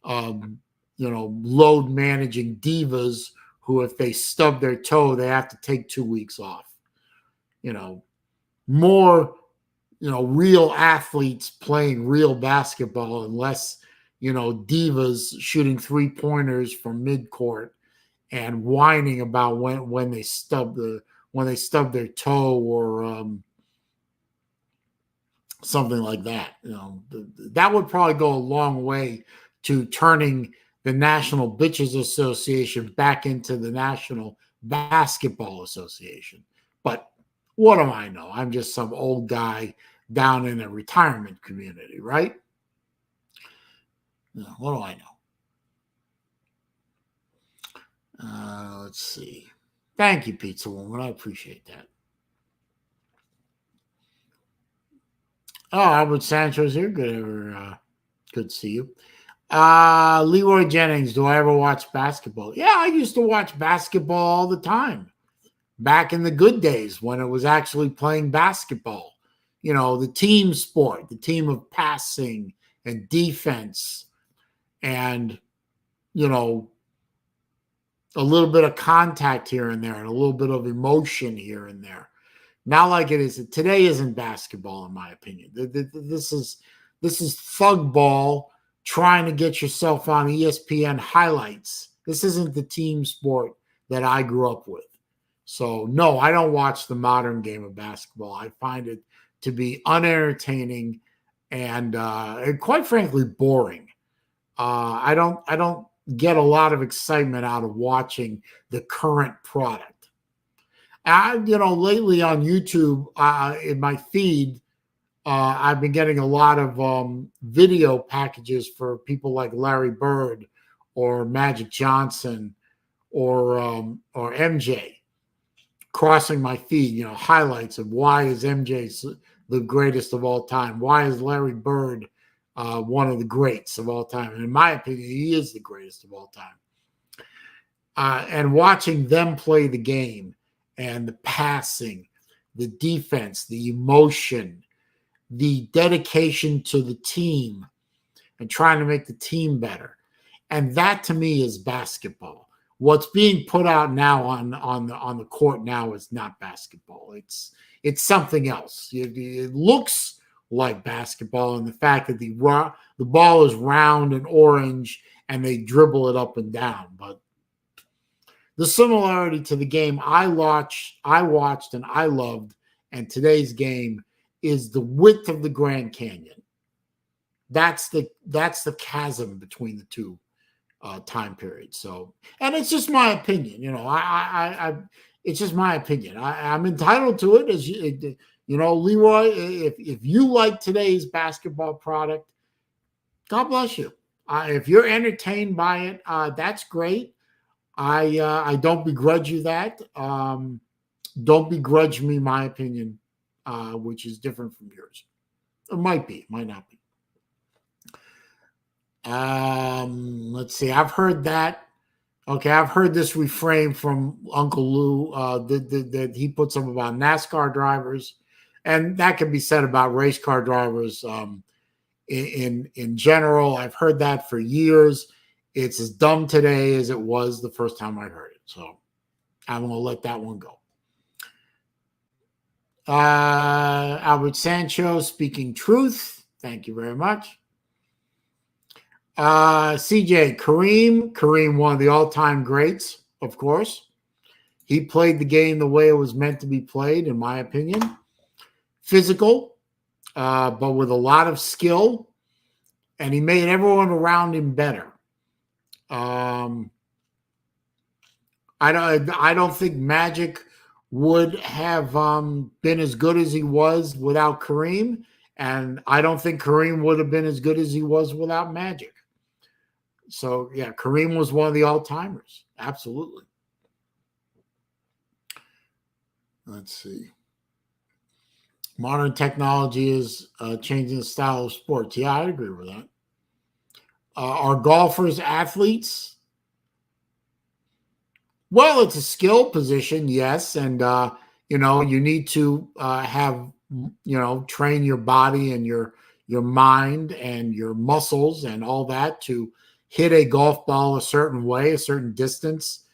load managing divas who, if they stub their toe, they have to take 2 weeks off. More, real athletes playing real basketball and less, divas shooting 3-pointers from midcourt and whining about when they stub their toe or something like that. That would probably go a long way to turning the National Bitches Association back into the National Basketball Association. But what do I know? I'm just some old guy down in a retirement community, right? What do I know? Let's see. Thank you, Pizza Woman. I appreciate that. Oh, Albert Sancho's here. Good to see you. Leroy Jennings, do I ever watch basketball? Yeah, I used to watch basketball all the time. Back in the good days when it was actually playing basketball. The team sport, the team of passing and defense. and, you know, a little bit of contact here and there and a little bit of emotion here and there. Not like it is today. Isn't basketball, in my opinion. This is thug ball, trying to get yourself on ESPN highlights. This isn't the team sport that I grew up with. So no, I don't watch the modern game of basketball. I find it to be unentertaining and quite frankly boring. I don't get a lot of excitement out of watching the current product. Lately on YouTube, in my feed, I've been getting a lot of video packages for people like Larry Bird or Magic Johnson or MJ crossing my feed, highlights of why is MJ the greatest of all time? Why is Larry Bird one of the greats of all time? And in my opinion, he is the greatest of all time. And watching them play the game and the passing, the defense, the emotion, the dedication to the team and trying to make the team better. And that to me is basketball. What's being put out now on the court now is not basketball. It's something else. It looks like basketball in the fact that the ball is round and orange and they dribble it up and down. But the similarity to the game I watched and I loved, and today's game is the width of the Grand Canyon. That's the chasm between the two time periods. So, and it's just my opinion. It's just my opinion. I'm entitled to it. As Leroy, if you like today's basketball product, God bless you. If you're entertained by it, that's great. I don't begrudge you that. Don't begrudge me my opinion, which is different from yours. It might be, it might not be. Let's see. I've heard that. Okay, I've heard this refrain from Uncle Lou that he puts up about NASCAR drivers, and that can be said about race car drivers in general. I've heard that for years. It's as dumb today as it was the first time I heard it. So I'm going to let that one go. Albert Sancho speaking truth. Thank you very much. CJ Kareem, one of the all-time greats, of course. He played the game the way it was meant to be played, in my opinion. Physical, but with a lot of skill, and he made everyone around him better. I don't think Magic would have been as good as he was without Kareem, and I don't think Kareem would have been as good as he was without Magic. So, yeah, Kareem was one of the all-timers. Absolutely. Let's see. Modern technology is changing the style of sports. Yeah, I agree with that. Are golfers athletes? Well, it's a skill position, yes. And, you need to have, train your body and your mind and your muscles and all that to hit a golf ball a certain way, a certain distance.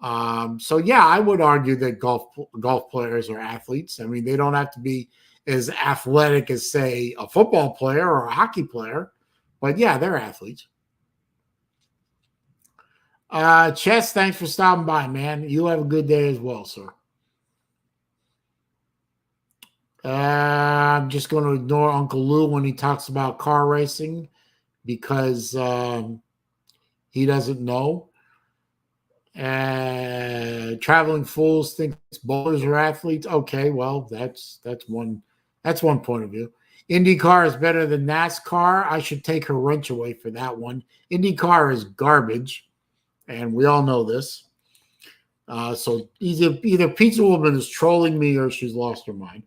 So, yeah, I would argue that golf players are athletes. I mean, they don't have to be as athletic as, say, a football player or a hockey player. But, yeah, they're athletes. Chess, thanks for stopping by, man. You have a good day as well, sir. I'm just going to ignore Uncle Lou when he talks about car racing because he doesn't know. Traveling fools think bowlers are athletes. Okay, well, that's one point of view. IndyCar is better than NASCAR. I should take her wrench away for that one. IndyCar is garbage, and we all know this. So either Pizza Woman is trolling me or she's lost her mind.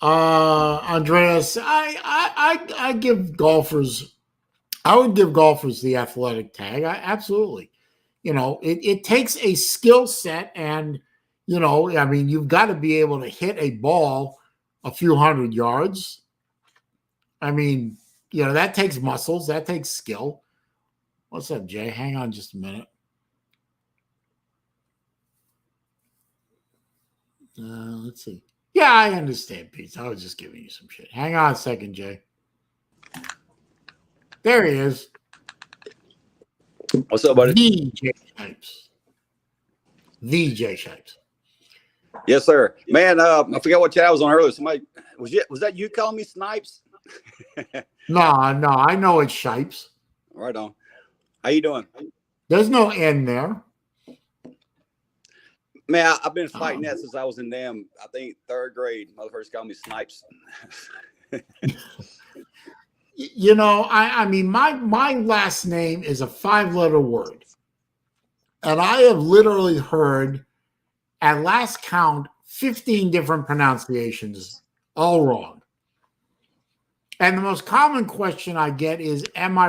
Andreas, I give golfers. I would give golfers the athletic tag. Absolutely. It takes a skill set and, you've got to be able to hit a ball a few hundred yards. I mean, that takes muscles. That takes skill. What's up, Jay? Hang on just a minute. Let's see. Yeah, I understand, Pete. I was just giving you some shit. Hang on a second, Jay. There he is. What's up, buddy? The Jay Shipes. The Jay Shipes. Yes, sir. Man, I forgot what chat I was on earlier. Somebody was that you calling me Snipes? No, I know it's Shipes. Right on. How you doing? There's no N there. Man, I've been fighting that since I was in I think 3rd grade. Motherfuckers called me Snipes. I mean, my last name is a 5-letter word. And I have literally heard, at last count, 15 different pronunciations, all wrong. And the most common question I get is, am I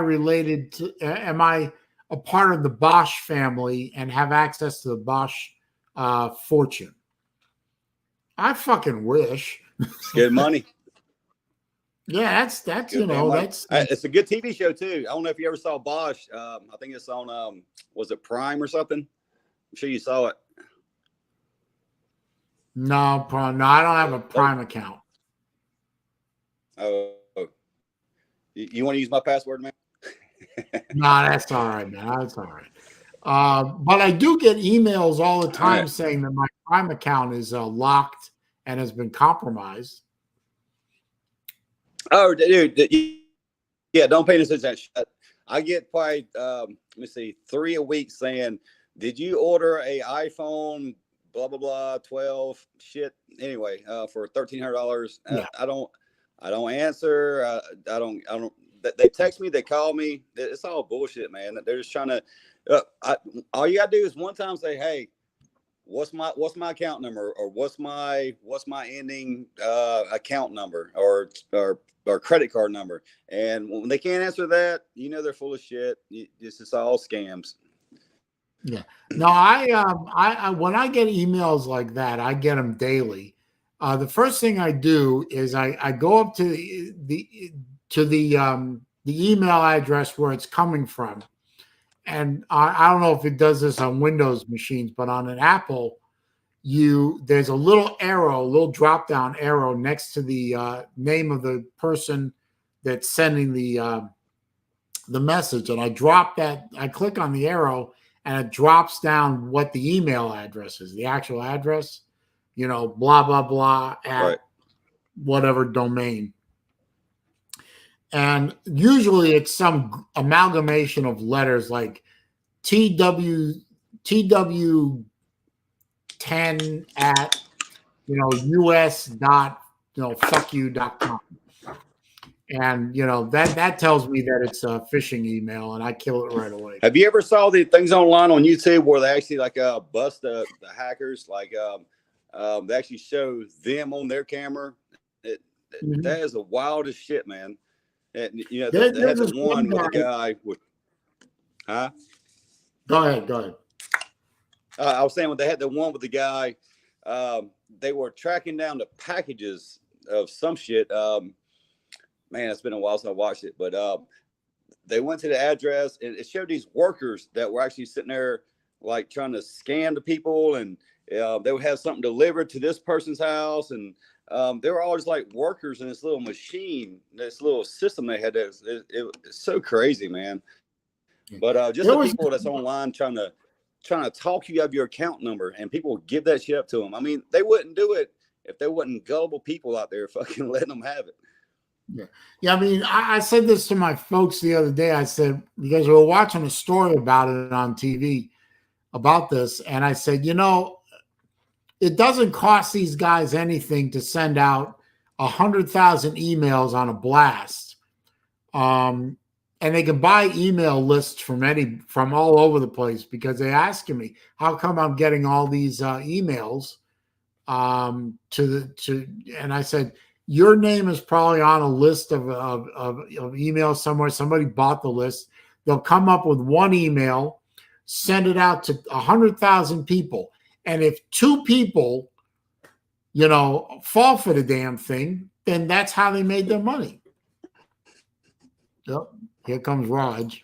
a part of the Bosch family and have access to the Bosch fortune? I fucking wish. It's good money. Yeah, that's it's a good TV show too. I don't know if you ever saw Bosch. I think it's on was it Prime or something? I'm sure you saw it. No, I don't have a Prime account. Oh, you want to use my password, man? No, that's all right, man. That's all right. But I do get emails all the time saying that my Prime account is locked and has been compromised. Oh, dude, yeah, don't pay attention to that shit. I get probably, let me see, 3 a week saying, did you order a iPhone, blah, blah, blah, 12 shit. Anyway, for $1,300. Yeah. I don't answer. They text me, they call me. It's all bullshit, man. They're just trying to, all you gotta do is one time say, hey, what's my account number, or what's my ending account number, or credit card number. And when they can't answer that, they're full of shit. It's all scams. Yeah. No, I when I get emails like that, I get them daily. The first thing I do is I go up to the email address where it's coming from. And I don't know if it does this on Windows machines, but on an Apple, there's a little arrow, a little drop down arrow next to the name of the person that's sending the message, and I click on the arrow, and it drops down what the email address is, the actual address, blah blah blah at whatever domain. And usually it's some amalgamation of letters like TW10 at us.fuckyou.com. And that tells me that it's a phishing email, and I kill it right away. Have you ever saw the things online on YouTube where they actually bust the hackers? They actually show them on their camera. That is the wildest shit, man. And they had the one with the guy with, huh? Go ahead. I was saying when they had the one with the guy, they were tracking down the packages of some shit. Man, it's been a while since I watched it, but they went to the address, and it showed these workers that were actually sitting there trying to scam the people, and they would have something delivered to this person's house, and they were all just workers in this little machine, this little system they had. It's so crazy, man. But just the people that's online trying to talk you out of your account number, and people give that shit up to them. I mean, they wouldn't do it if there wasn't gullible people out there fucking letting them have it. Yeah. I mean, I said this to my folks the other day. I said, because we were watching a story about it on TV about this, and I said, it doesn't cost these guys anything to send out 100,000 emails on a blast. And they can buy email lists from all over the place, because they asking me, how come I'm getting all these emails and I said, your name is probably on a list of emails somewhere. Somebody bought the list. They'll come up with one email, send it out to 100,000 people. And if 2 people, fall for the damn thing, then that's how they made their money. Yep. Here comes Raj.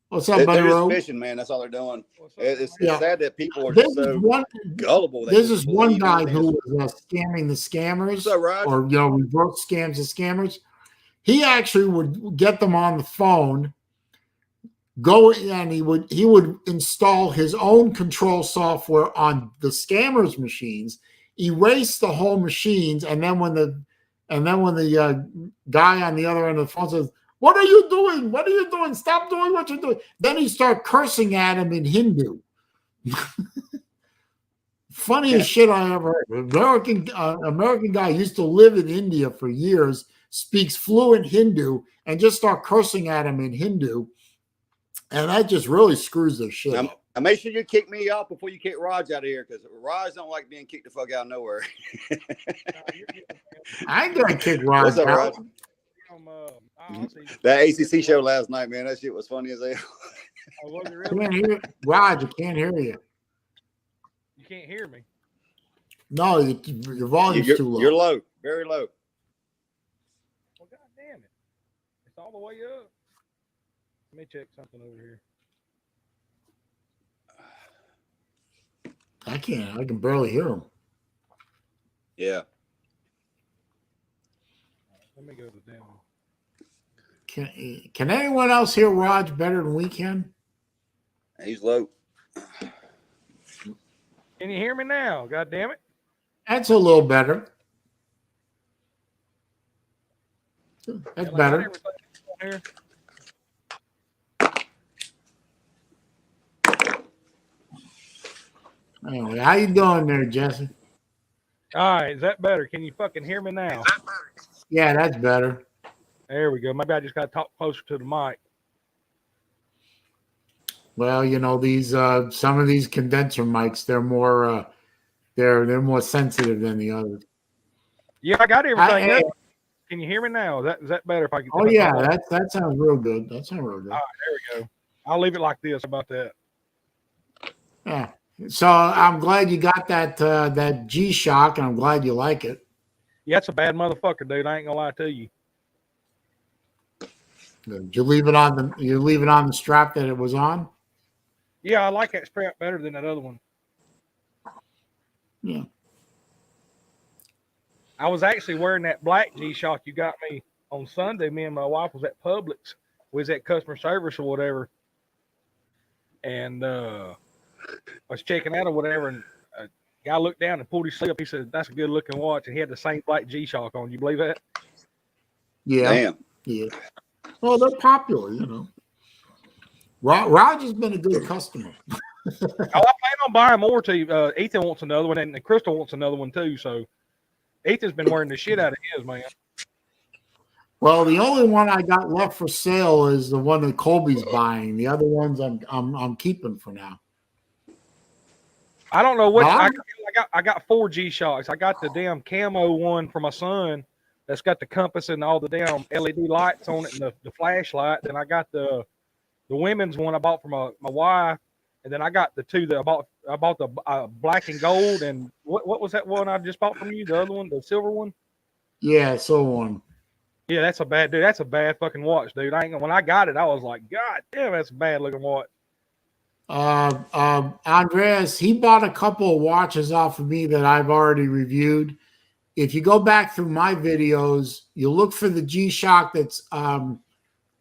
What's up, buddy? They're just Ro? fishing, man. That's all they're doing. It's Yeah. sad that people are This just is so one. gullible. They This just is one believe guy anything who that's- was scamming the scammers, What's up, Raj? or reverse scams the scammers. He actually would get them on the phone, go and he would install his own control software on the scammers' machines, erase the whole machines, and then when the guy on the other end of the phone says, "What are you doing? What are you doing? Stop doing what you're doing," then he start cursing at him in Hindu. Funniest shit I ever heard. American guy used to live in India for years, speaks fluent Hindu, and just start cursing at him in Hindu. And that just really screws their shit up. Now make sure you kick me off before you kick Raj out of here, because Raj don't like being kicked the fuck out of nowhere. I ain't gonna kick Raj What's up, out. Raj? That ACC show last night, man, that shit was funny as hell. Can't hear Raj. I can't hear you. You can't hear me. No, your volume's too low. You're low, very low. Well, god damn it. It's all the way up. Let me check something over here. I can't. I can barely hear him. Yeah. Let me go to them. Can anyone else hear Raj better than we can? He's low. Can you hear me now? God damn it. That's a little better. That's better. Here. Anyway, how you doing there, Jesse? All right, is that better? Can you fucking hear me now? Yeah, that's better. There we go. Maybe I just got to talk closer to the mic. Well, these some of these condenser mics, they're more they're more sensitive than the others. Yeah, I got everything. Hey, Can you hear me now? Is that better if I can? oh yeah, that sounds real good. That sounds real good. All right, there we go. I'll leave it like this. How about that? Yeah. So I'm glad you got that G-Shock, and I'm glad you like it. Yeah, it's a bad motherfucker, dude. I ain't gonna lie to you. Did you leave it on the strap that it was on? Yeah, I like that strap better than that other one. Yeah. I was actually wearing that black G-Shock you got me on Sunday. Me and my wife was at Publix. We was at customer service or whatever. And I was checking out or whatever, and a guy looked down and pulled his sleeve up. He said, "That's a good looking watch." And he had the same black G-Shock on. You believe that? Yeah. Damn. Yeah. Well, they're popular, Roger's been a good customer. I plan on buying more too. Ethan wants another one, and Crystal wants another one too. So Ethan's been wearing the shit out of his, man. Well, the only one I got left for sale is the one that Colby's buying. The other ones I'm keeping for now. I don't know what Huh? I got 4 G-Shocks. I got the damn camo one for my son that's got the compass and all the damn LED lights on it and the flashlight. Then I got the women's one I bought for my wife, and then I got the 2 that I bought the black and gold. And what was that one I just bought from you? The other one, the silver one. Yeah, so one. Yeah, that's a bad dude. That's a bad fucking watch, dude. When I got it, I was like, God damn, that's a bad looking watch. Andreas, he bought a couple of watches off of me that I've already reviewed. If you go back through my videos, you look for the G-Shock that's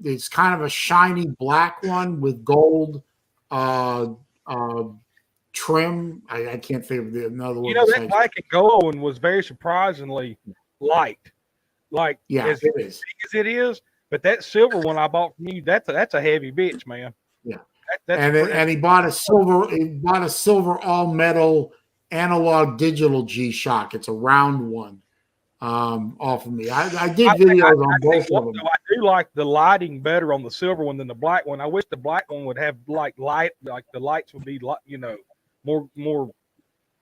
it's kind of a shiny black one with gold trim. I can't think of another one. That black and gold one was very surprisingly light. Like, yeah, as it is. big as it is, but that silver one I bought from you, that's a heavy bitch, man. Yeah. And he bought a silver all metal analog digital G-Shock. It's a round one off of me. I did videos on both of them. I do like the lighting better on the silver one than the black one. I wish the black one would have light, like the lights would be more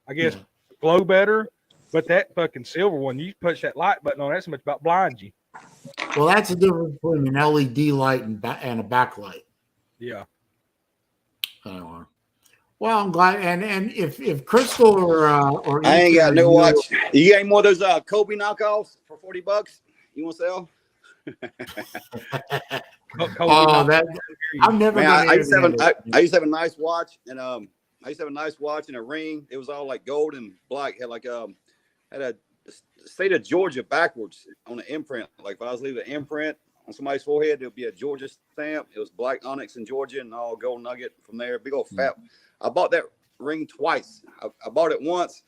I guess glow better. But that fucking silver one, you push that light button on, that's so much about blind you. Well, that's the difference between an LED light and a backlight. Yeah. Well, I'm glad. And if Crystal or I ain't got no watch. You got any more of those Kobe knockoffs for $40? You want to sell? Oh, that I'm never Man, gonna I used to have interview I used to have a nice watch, and I used to have a nice watch and a ring. It was all like gold and black. Had like had a state of Georgia backwards on the imprint. Like if I was leaving an imprint on somebody's forehead, there would be a Georgia stamp. It was black onyx in Georgia and all gold nugget from there. Big old fat. I bought that ring twice. I bought it once.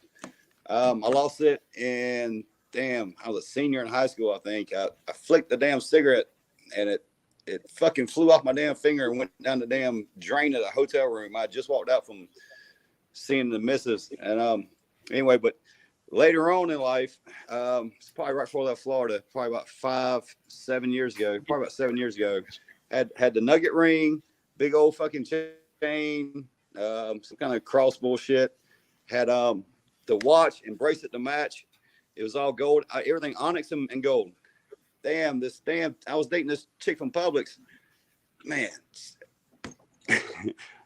I lost it, and damn, I was a senior in high school, I think. I flicked the damn cigarette, and it fucking flew off my damn finger and went down the damn drain of the hotel room. I just walked out from seeing the missus. And anyway, but later on in life, it's probably right before I left Florida, probably about 7 years ago, had the nugget ring, big old fucking chain, some kind of cross bullshit, had the watch and bracelet to match. It was all gold, everything onyx and gold. I was dating this chick from Publix. Man,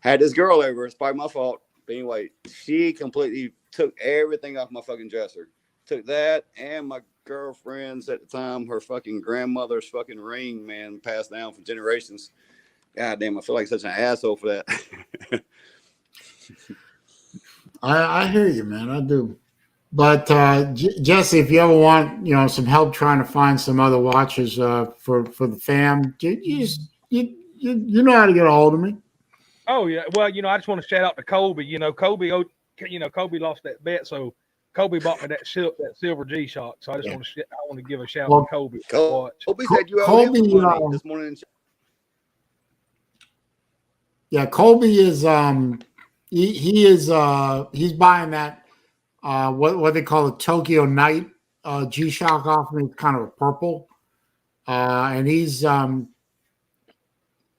had this girl over. It's probably my fault. But anyway, she completely took everything off my fucking dresser. Took that and my girlfriend's at the time, her fucking grandmother's fucking ring, man, passed down for generations. God damn, I feel like such an asshole for that. I hear you, man. I do. But Jesse, if you ever want, some help trying to find some other watches for the fam, you know how to get a hold of me. Oh yeah, well, I just want to shout out to Kobe. Kobe lost that bet, so Kobe bought me that silver G-Shock. So I just want to give a shout out to Kobe. Kobe said you owed him some money this morning. Yeah, Kobe is he's buying that. What they call a Tokyo Night G-Shock off me. It's kind of a purple, and he's going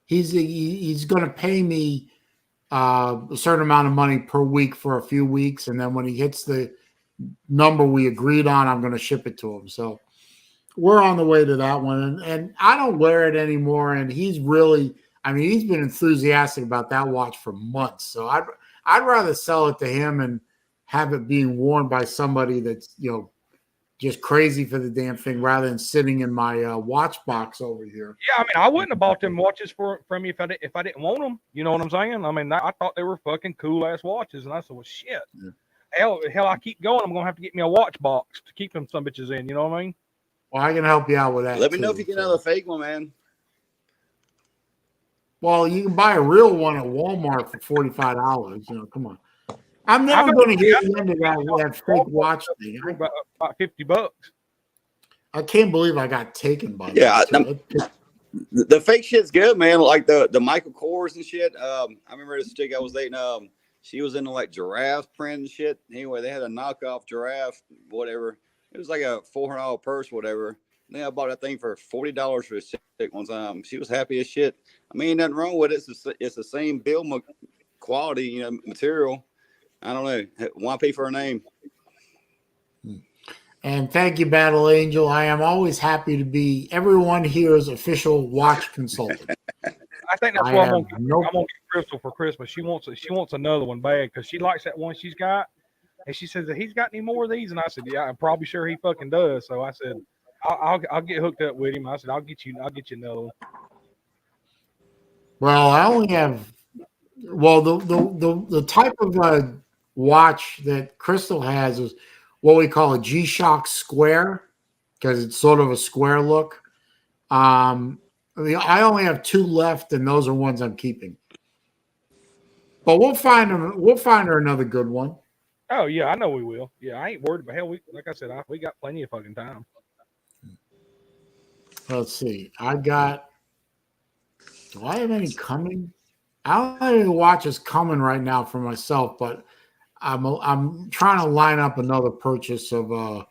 to pay me a certain amount of money per week for a few weeks, and then when he hits the number we agreed on, I'm going to ship it to him. So we're on the way to that one, and I don't wear it anymore. And he's really, he's been enthusiastic about that watch for months. So I'd rather sell it to him and have it being worn by somebody that's just crazy for the damn thing rather than sitting in my watch box over here. Yeah, I wouldn't have bought them watches from you if I didn't want them. You know what I'm saying? I thought they were fucking cool ass watches, and I said, well, shit. Yeah. Hell, I keep going. I'm gonna have to get me a watch box to keep them some bitches in. You know what I mean? Well, I can help you out with that. Let me know if you get another fake one, man. Well, you can buy a real one at Walmart for $45. Come on. I'm never going to get into that fake watch thing. About $50. I can't believe I got taken by that. The fake shit's good, man. Like the Michael Kors and shit. I remember this chick I was dating. She was into like giraffe print and shit. Anyway, they had a knockoff giraffe, whatever. It was like a $400 purse, whatever. And then I bought that thing for $40 for a chick one time. She was happy as shit. Nothing wrong with it. It's the same build quality, material. I don't know. Why pay for her name? And thank you, Battle Angel. I am always happy to be everyone here's official watch consultant. I think that's what I'm gonna get Crystal for Christmas. She wants another one bad because she likes that one she's got, and she says that he's got any more of these. And I said, yeah, I'm probably sure he fucking does. So I said, I'll get hooked up with him. I said, I'll get you another one. Well, I only have the type of watch that Crystal has is what we call a G-Shock Square because it's sort of a square look. I only have 2 left, and those are ones I'm keeping. But we'll find her another good one. Oh yeah, I know we will. Yeah, I ain't worried about hell. Like I said, we got plenty of fucking time. Let's see. Do I have any coming? I don't have any watches coming right now for myself, but I'm trying to line up another purchase of a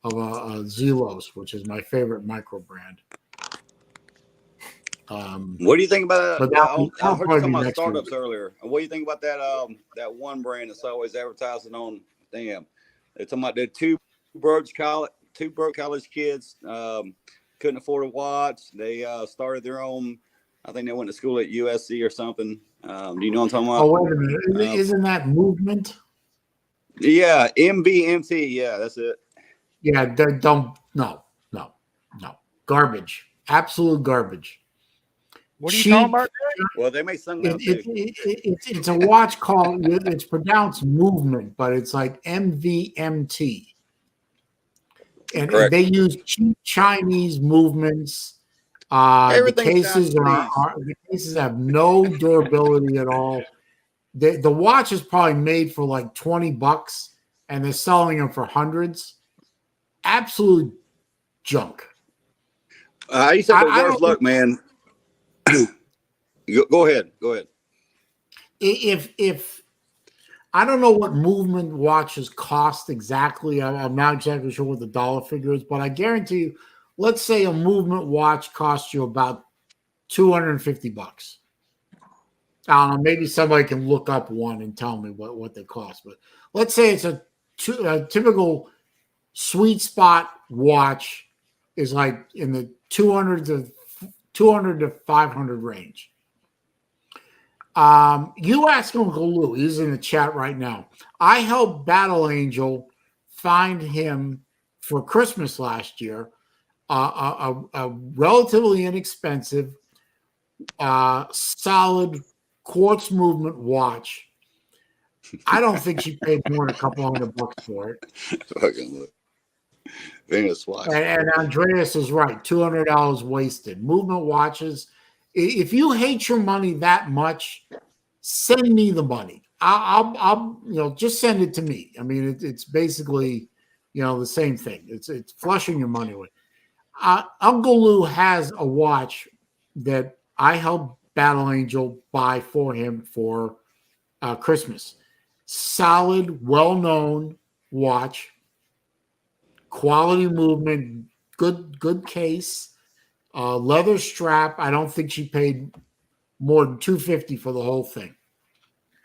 Zelos, which is my favorite micro brand. What do you think about that? I heard you talking about startups week. Earlier. What do you think about that one brand that's always advertising on damn? They're talking about the two broke college kids couldn't afford a watch. They started their own. I think they went to school at USC or something. Do you know what I'm talking about? Oh, wait a minute. Isn't that Movement? Yeah, MBMT. Yeah, that's it. Yeah, no. Garbage. Absolute garbage. What are you talking about? Well, they make sunglasses too. It's a watch called, it's pronounced Movement, but it's like MVMT. And they use cheap Chinese movements. The cases have no durability at all. The watch is probably made for like $20, and they're selling them for hundreds. Absolute junk. I used to have the worst luck, man. Go ahead. If I don't know what movement watches cost exactly, I'm not exactly sure what the dollar figure is, but I guarantee you, let's say a movement watch costs you about $250. I don't know, maybe somebody can look up one and tell me what they cost, but let's say it's a typical sweet spot watch is like in the 200 to 500 range. You ask Uncle Lou, he's in the chat right now. I helped Battle Angel find him for Christmas last year a relatively inexpensive, solid quartz movement watch. I don't think she paid more than a couple $100 for it. Fucking look. Venus watch. And Andreas is right. $200 wasted. Movement watches. If you hate your money that much, send me the money. I'll just send it to me. I mean, it's basically, the same thing. It's flushing your money away. Uncle Lou has a watch that I helped Battle Angel buy for him for Christmas. Solid, well-known watch, quality movement, good case, leather strap. I don't think she paid more than $250 for the whole thing.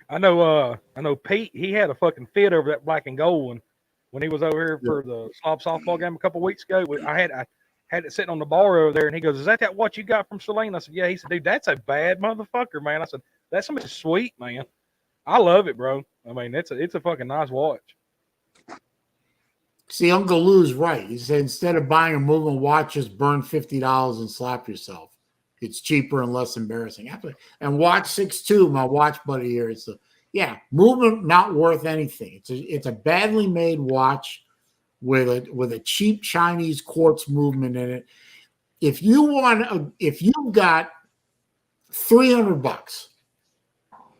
I know Pete, he had a fucking fit over that black and gold one when he was over here for the Slob softball game a couple weeks ago. I had it sitting on the bar over there, and he goes, "Is that watch you got from Saleen?" I said, "Yeah." He said, "Dude, that's a bad motherfucker, man." I said, "That's something sweet, man. I love it, bro. I mean, it's a fucking nice watch." See, Uncle Lou's right. He said instead of buying a movement watch, just burn $50 and slap yourself. It's cheaper and less embarrassing. And watch 6'2", my watch buddy here. Movement not worth anything. It's a badly made watch with a cheap Chinese quartz movement in it. If you got $300,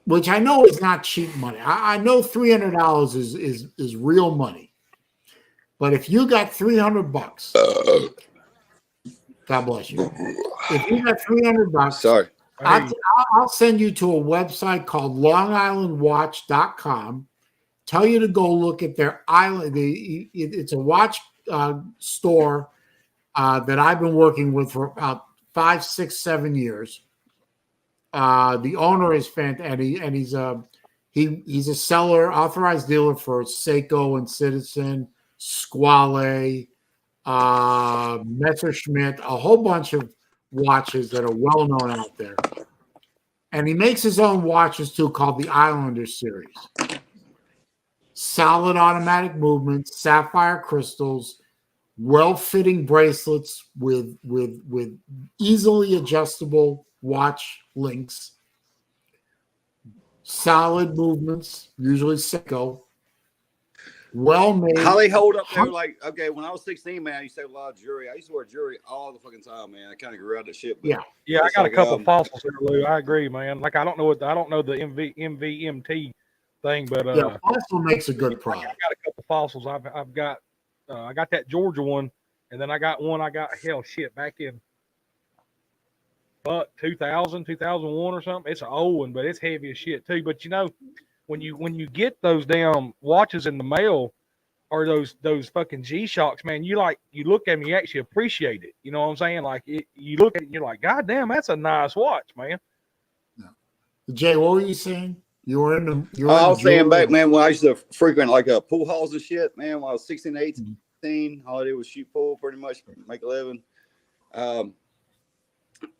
which I know is not cheap money. I know $300 is real money. But if you got $300, God bless you. If you got $300, sorry, I'll send you to a website called LongIslandWatch.com. Tell you to go look at their island. It's a watch store that I've been working with for about 5, 6, 7 years. The owner is fantastic, and he's a seller, authorized dealer for Seiko and Citizen, Squale, Messerschmitt, a whole bunch of watches that are well known out there. And he makes his own watches too, called the Islander series. Solid automatic movements, sapphire crystals, well-fitting bracelets with easily adjustable watch links. Solid movements, usually Seiko. Well made. How they hold up there? Like, okay, when I was 16, man, I used to have a lot of jewelry. I used to wear jewelry all the fucking time, man. I kind of grew out of that shit. But yeah. I got a couple of fossils there, Lou. I agree, man. Like, I don't know the MVMT thing, but fossil makes a good product. I got a couple of fossils. I've got I got that Georgia one, and then I got one. Back in 2000, 2001 or something. It's an old one, but it's heavy as shit too. But when you get those damn watches in the mail, or those fucking G-Shocks, man, you look at them, you actually appreciate it. You know what I'm saying? Like, you look at it, and you're like, God damn, that's a nice watch, man. Yeah. Jay, what were you saying? I was saying back, man, when I used to frequent like pool halls and shit, man, when I was 16, 18, all I did was shoot pool pretty much, make a living. I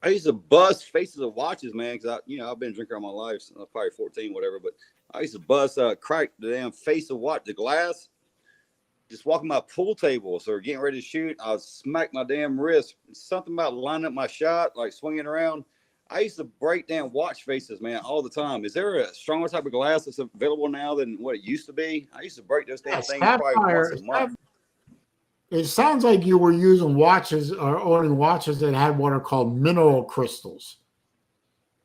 used to bust faces of watches, man, because I've been a drinker all my life, so I was probably 14, whatever, but I used to bust, crack the damn face of watch, the glass. just walking my pool tables or getting ready to shoot, I would smack my damn wrist. Something about lining up my shot, like swinging around. I used to break down watch faces, man, all the time. Is there a stronger type of glass that's available now than what it used to be? I used to break those damn things probably once a month. It sounds like you were using watches or owning watches that had what are called mineral crystals.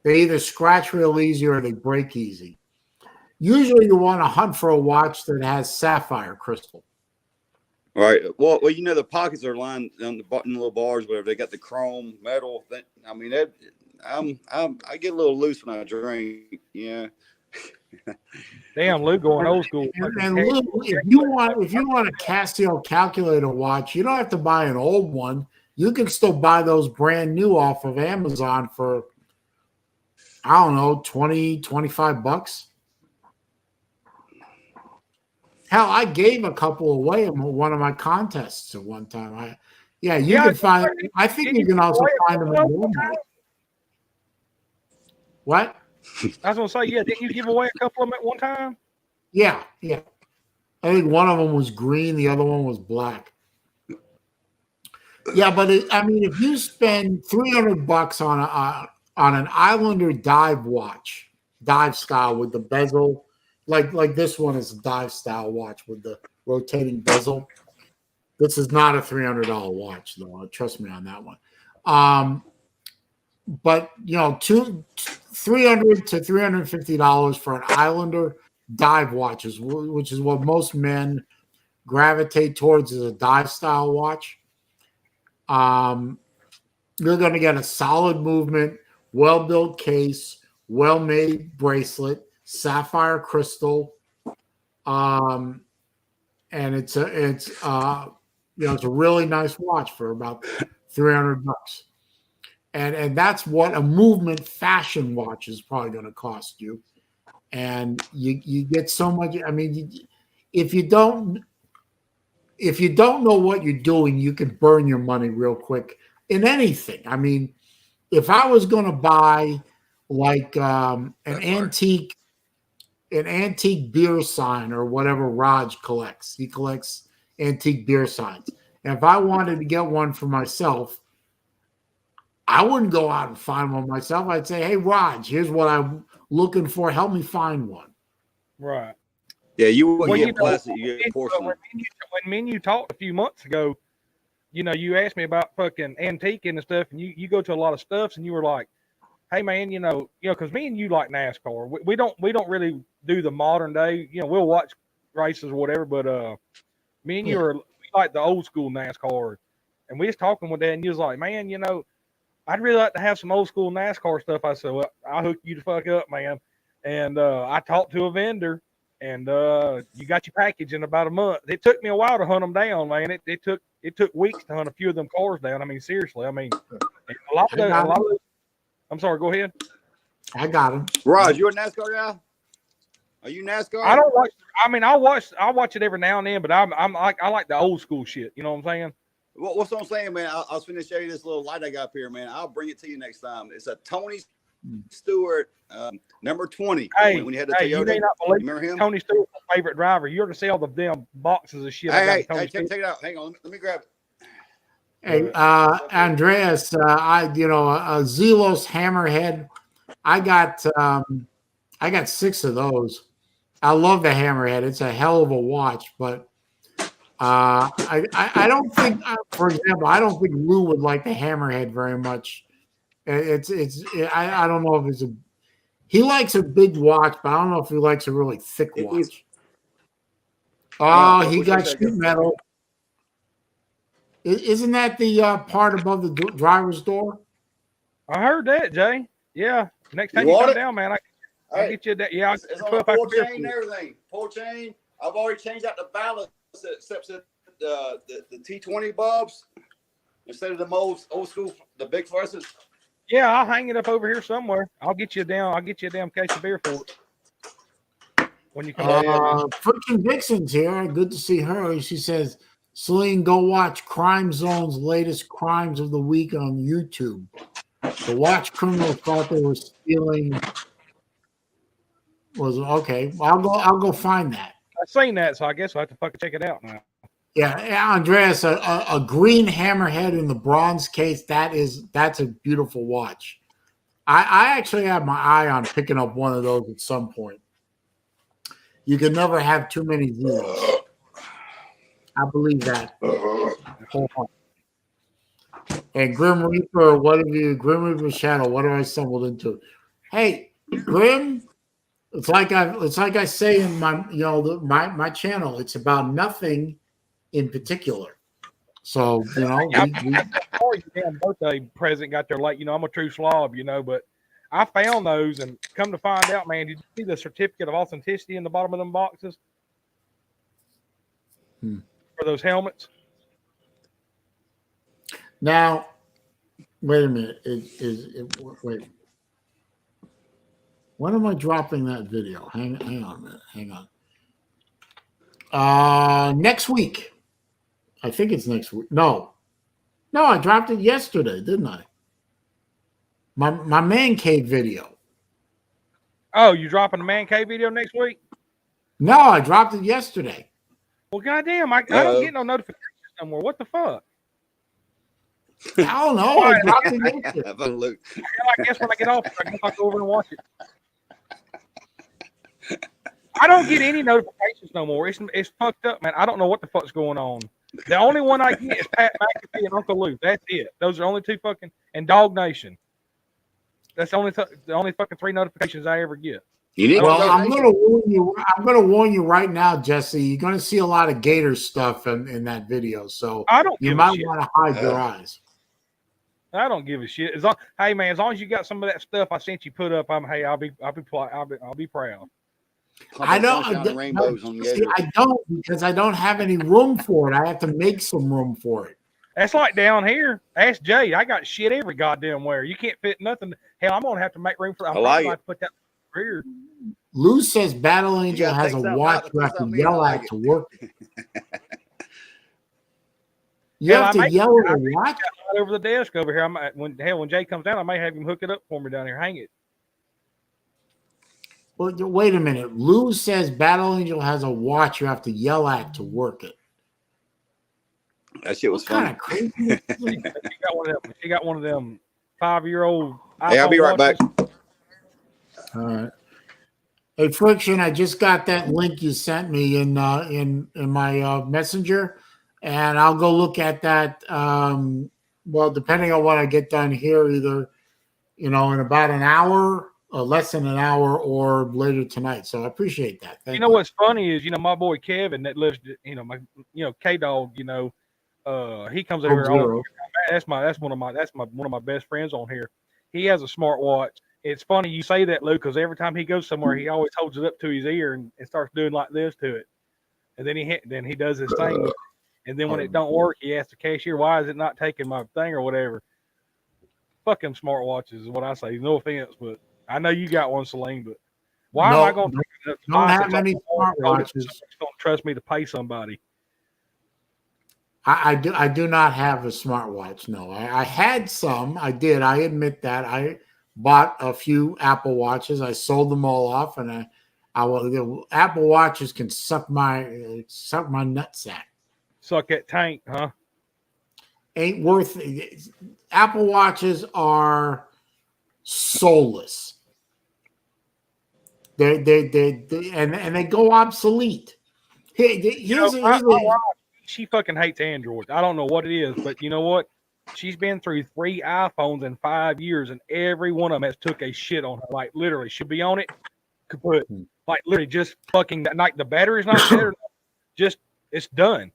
They either scratch real easy or they break easy. Usually you want to hunt for a watch that has sapphire crystal. All right. Well, you know, the pockets are lined on the button, little bars, whatever. They got the chrome metal thing. I mean, I get a little loose when I drink. Yeah. Damn, Lou going old school. And Lou, if you want a Casio calculator watch, you don't have to buy an old one. You can still buy those brand new off of Amazon for, I don't know, $20-25. Hell, I gave a couple away in one of my contests at one time. You can find. I think you can also find them in Walmart. What? I was gonna say, yeah, didn't you give away a couple of them at one time? Yeah. I think one of them was green, the other one was black. Yeah, but if you spend $300 on an Islander dive watch, dive style with the bezel, like this one is a dive style watch with the rotating bezel. This is not a $300 watch, though. Trust me on that one. But $300 to $350 for an Islander dive watches, which is what most men gravitate towards, is a dive style watch. You're going to get a solid movement, well-built case, well-made bracelet, sapphire crystal, and it's a really nice watch for about $300. And that's what a movement fashion watch is probably going to cost you. And you get so much. I mean, if you don't know what you're doing, you can burn your money real quick in anything. I mean, if I was going to buy like an antique beer sign or whatever Raj collects, he collects antique beer signs. And if I wanted to get one for myself, I wouldn't go out and find one myself. I'd say, hey, Raj, here's what I'm looking for. Help me find one. Right. Yeah, you get plastic, you get porcelain. When me and you talked a few months ago, you asked me about fucking antiquing and stuff, and you go to a lot of stuffs, and you were like, hey, man, because me and you like NASCAR. We don't really do the modern day. We'll watch races or whatever, but me and you we like the old school NASCAR. And we was talking with that, and you was like, man, I'd really like to have some old school NASCAR stuff. I said, well, I'll hook you the fuck up, man. And I talked to a vendor, and you got your package in about a month. It took me a while to hunt them down, man. It took weeks to hunt a few of them cars down. I mean, seriously. I mean, a lot of those. I'm sorry. Go ahead. I got them. Raj, you a NASCAR guy? Are you NASCAR? I don't watch. I mean, I watch it every now and then, but I like the old school shit. You know what I'm saying? What's what I'm saying, man? I was finna show you this little light I got up here, man. I'll bring it to you next time. It's a Tony Stewart, number 20. Hey, when you had the Toyota, you may not believe remember him? Tony Stewart's my favorite driver. You ought to see all the damn boxes of shit. Hey, check it out. Hang on, let me grab it. Hey, Andreas, a Zelos Hammerhead. I got 6 of those. I love the Hammerhead. It's a hell of a watch, but I don't think, for example, I don't think Lou would like the Hammerhead very much. I don't know if he likes a big watch, but I don't know if he likes a really thick watch. Oh, he got sheet metal. Isn't that the part above the driver's door? I heard that, Jay. Yeah. Next time you come down, man, I'll get you that. Yeah, it's on full chain and everything. Full chain. I've already changed out the ballast except the T20 bulbs instead of the old school, the big fluorescents. Yeah, I'll hang it up over here somewhere. I'll get you a damn case of beer for it when you come down. Freaking Dixon's here. Good to see her. She says, Saleen, go watch Crime Zone's latest crimes of the week on YouTube. The watch criminals thought they were stealing. Was okay. I'll go find that. I've seen that, so I guess I'll have to fucking check it out now. Yeah, Andreas, a green hammerhead in the bronze case. That's a beautiful watch. I actually have my eye on picking up one of those at some point. You can never have too many zeros. I believe that. And Grim Reaper, Grim Reaper Shadow, what have I stumbled into? Hey, Grim, it's like I say in my my channel, it's about nothing in particular. So your damn birthday present got there late. I'm a true slob, but I found those and come to find out, man, did you see the certificate of authenticity in the bottom of them boxes for those helmets? Now, wait a minute. Wait. When am I dropping that video? Hang on a minute. Hang on. Next week. I think it's next week. No, I dropped it yesterday, didn't I? My man cave video. Oh, you dropping the man cave video next week? No, I dropped it yesterday. Well, goddamn, I don't get no notifications no more. What the fuck? I don't know. I dropped it yesterday. I guess when I get off, I go over and watch it. I don't get any notifications no more. It's fucked up, man. I don't know what the fuck's going on. The only one I get is Pat McAfee and Uncle Luke. That's it. Those are the only two fucking and Dog Nation. That's the only fucking 3 notifications I ever get. Well, I'm gonna warn you right now, Jesse. You're gonna see a lot of Gator stuff in that video, so you might want to hide your eyes. I don't give a shit. Hey man, as long as you got some of that stuff I sent you put up, I'll be proud. I don't. Rainbows on I don't because I don't have any room for it. I have to make some room for it. That's like down here. Ask Jay. I got shit every goddamn where. You can't fit nothing. Hell, I'm gonna have to make room for. I'm gonna put that here. Lou says Battle Angel has a watch you have to yell at to work. You have to yell at a watch right over the desk over here. When Jay comes down, I may have him hook it up for me down here. Hang it. Well, wait a minute. Lou says Battle Angel has a watch you have to yell at to work it. That shit was fun. Crazy. She got one of them 5-year-old. Hey, I'll be right back. All right. Hey, Friction, I just got that link you sent me in my messenger, and I'll go look at that. Well, depending on what I get done here, either in about an hour, or less than an hour, or later tonight. So I appreciate that. Thank you. What's funny is my boy Kevin that lives K Dog. He comes over here. That's one of my best friends on here. He has a smartwatch. It's funny you say that, Luke, because every time he goes somewhere, he always holds it up to his ear and starts doing like this to it. And then he does his thing. And then when it don't work, he asks the cashier, "Why is it not taking my thing or whatever?" Fuck them smartwatches is what I say. No offense, but I know you got one, Saleen. But why am I going to don't have any smartwatches? Don't trust me to pay somebody. I do not have a smartwatch. No, I had some. I did. I admit that. I bought a few Apple Watches. I sold them all off, and the Apple Watches can suck my nutsack. Suck that tank, huh? Ain't worth it. Apple Watches are soulless. They go obsolete. She fucking hates Android. I don't know what it is, but you know what? She's been through 3 iPhones in 5 years, and every one of them has took a shit on her. Like literally, she'll be on it, kaput. Like literally, just fucking that night. The battery's not there. Just it's done.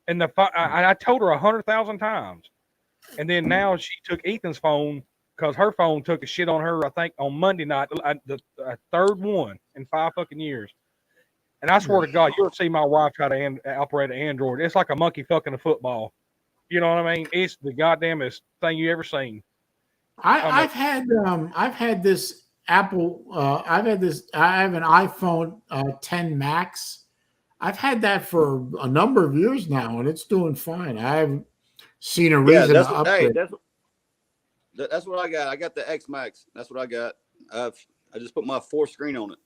And I told her 100,000 times, and then now she took Ethan's phone because her phone took a shit on her. I think on Monday night, the third one in 5 fucking years. And I swear to God, you'll see my wife try to operate an Android. It's like a monkey fucking a football. You know what I mean? It's the goddamnest thing you ever seen. I've had this Apple. I have an iPhone 10 Max. I've had that for a number of years now, and it's doing fine. I haven't seen a reason to upgrade. That's what I got. I got the X Max. That's what I got. I just put my 4th screen on it.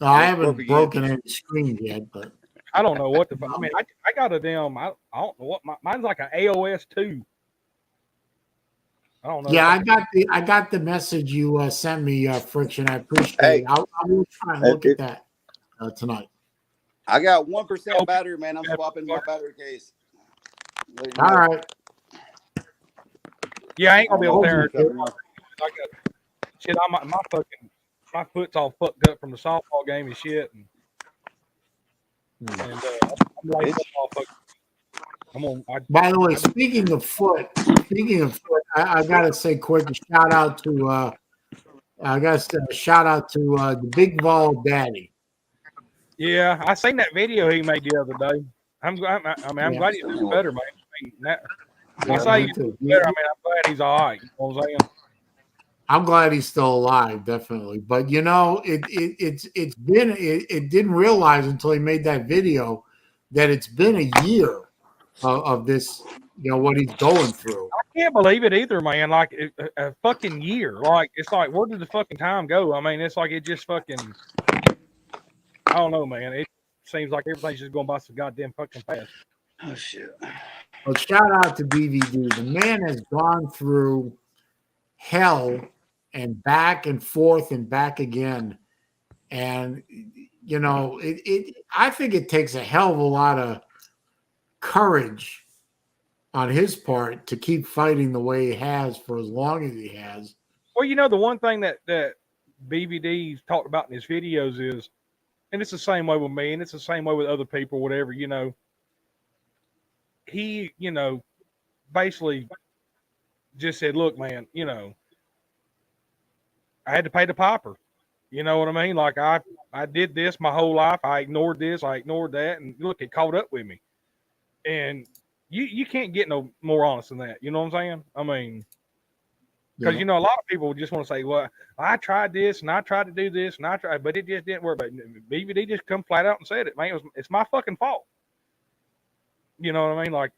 No, I haven't broken any screens yet, but I don't know what the fuck. I mean, I got a damn. I don't know what mine's like an AOS 2. I don't know. Yeah, I got the message you sent me, Friction. I appreciate Hey, it. I will try and look at that tonight. I got 1% battery, man. I'm swapping my battery case. All right. Yeah, I ain't gonna be able to tear it. Up. Shit, my foot's all fucked up from the softball game and shit. And I'm like, by the way, speaking of foot, I gotta say quick shout out to the Big Vol Daddy. Yeah, I seen that video he made the other day. I'm glad he's doing better, man. I say he's doing better. I mean, I'm glad he's all right. You know what I'm saying? I'm glad he's still alive, definitely. But you know, it didn't realize until he made that video that it's been a year of this, you know, what he's going through. I can't believe it either, man. Like a fucking year. Like it's like, where did the fucking time go? I mean, it's like it just fucking. I don't know, man. It seems like everything's just going by so goddamn fucking fast. Oh shit! Well, shout out to BVD. The man has gone through hell and back and forth and back again, and you know, I think it takes a hell of a lot of courage on his part to keep fighting the way he has for as long as he has. Well, you know, the one thing that BVD's talked about in his videos is, and it's the same way with me, and it's the same way with other people, whatever, you know, he, you know, basically just said, look, man, you know, I had to pay the piper. You know what I mean? Like I did this my whole life. I ignored this. I ignored that. And look, it caught up with me. And you can't get no more honest than that. You know what I'm saying? I mean, because, you know, a lot of people just want to say, well, I tried this and I tried to do this and I tried, but it just didn't work. But BVD just come flat out and said it, man. It's my fucking fault. You know what I mean? Like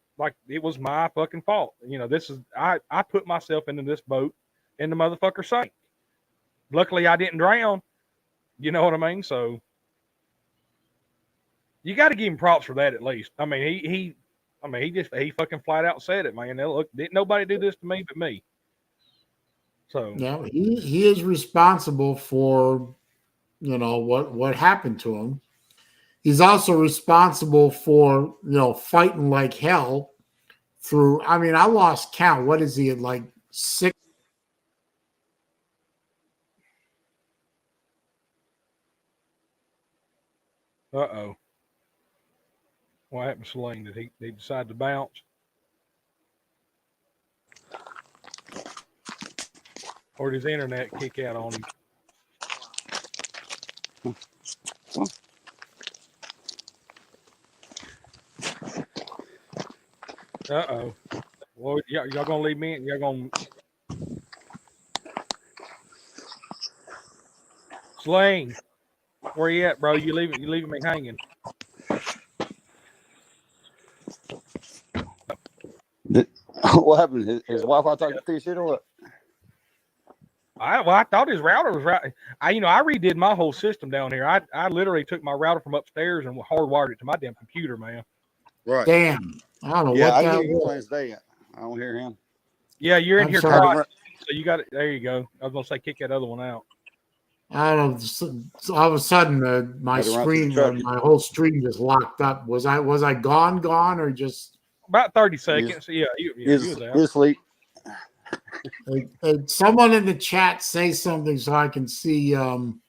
it was my fucking fault. You know, I put myself into this boat and the motherfucker sank. Luckily, I didn't drown. You know what I mean? So you got to give him props for that at least. I mean, he fucking flat out said it, man. Look, didn't nobody do this to me but me. So yeah, he is responsible for, you know, what happened to him. He's also responsible for, you know, fighting like hell through. I mean, I lost count. What is he at, like 6? Uh-oh. What happened to Saleen? Did he decide to bounce? Or did his internet kick out on him? Uh-oh. Well, y'all gonna leave me and y'all gonna... Saleen, where you at, bro? You leaving me hanging. What happened? His Wi-Fi talking through shit or what? I thought his router was right. I redid my whole system down here. I literally took my router from upstairs and hardwired it to my damn computer, man. Right. Damn. I don't know Yeah, what I that hear you was. playing today. I don't hear him. Yeah, you're in I'm here sorry. twice. So you got it. There you go. I was gonna say kick that other one out. I don't know. All of a sudden, my screen, my whole stream just locked up. Was I gone, or just about 30 seconds? Yeah, you was out. He's asleep. Someone in the chat say something so I can see if I'm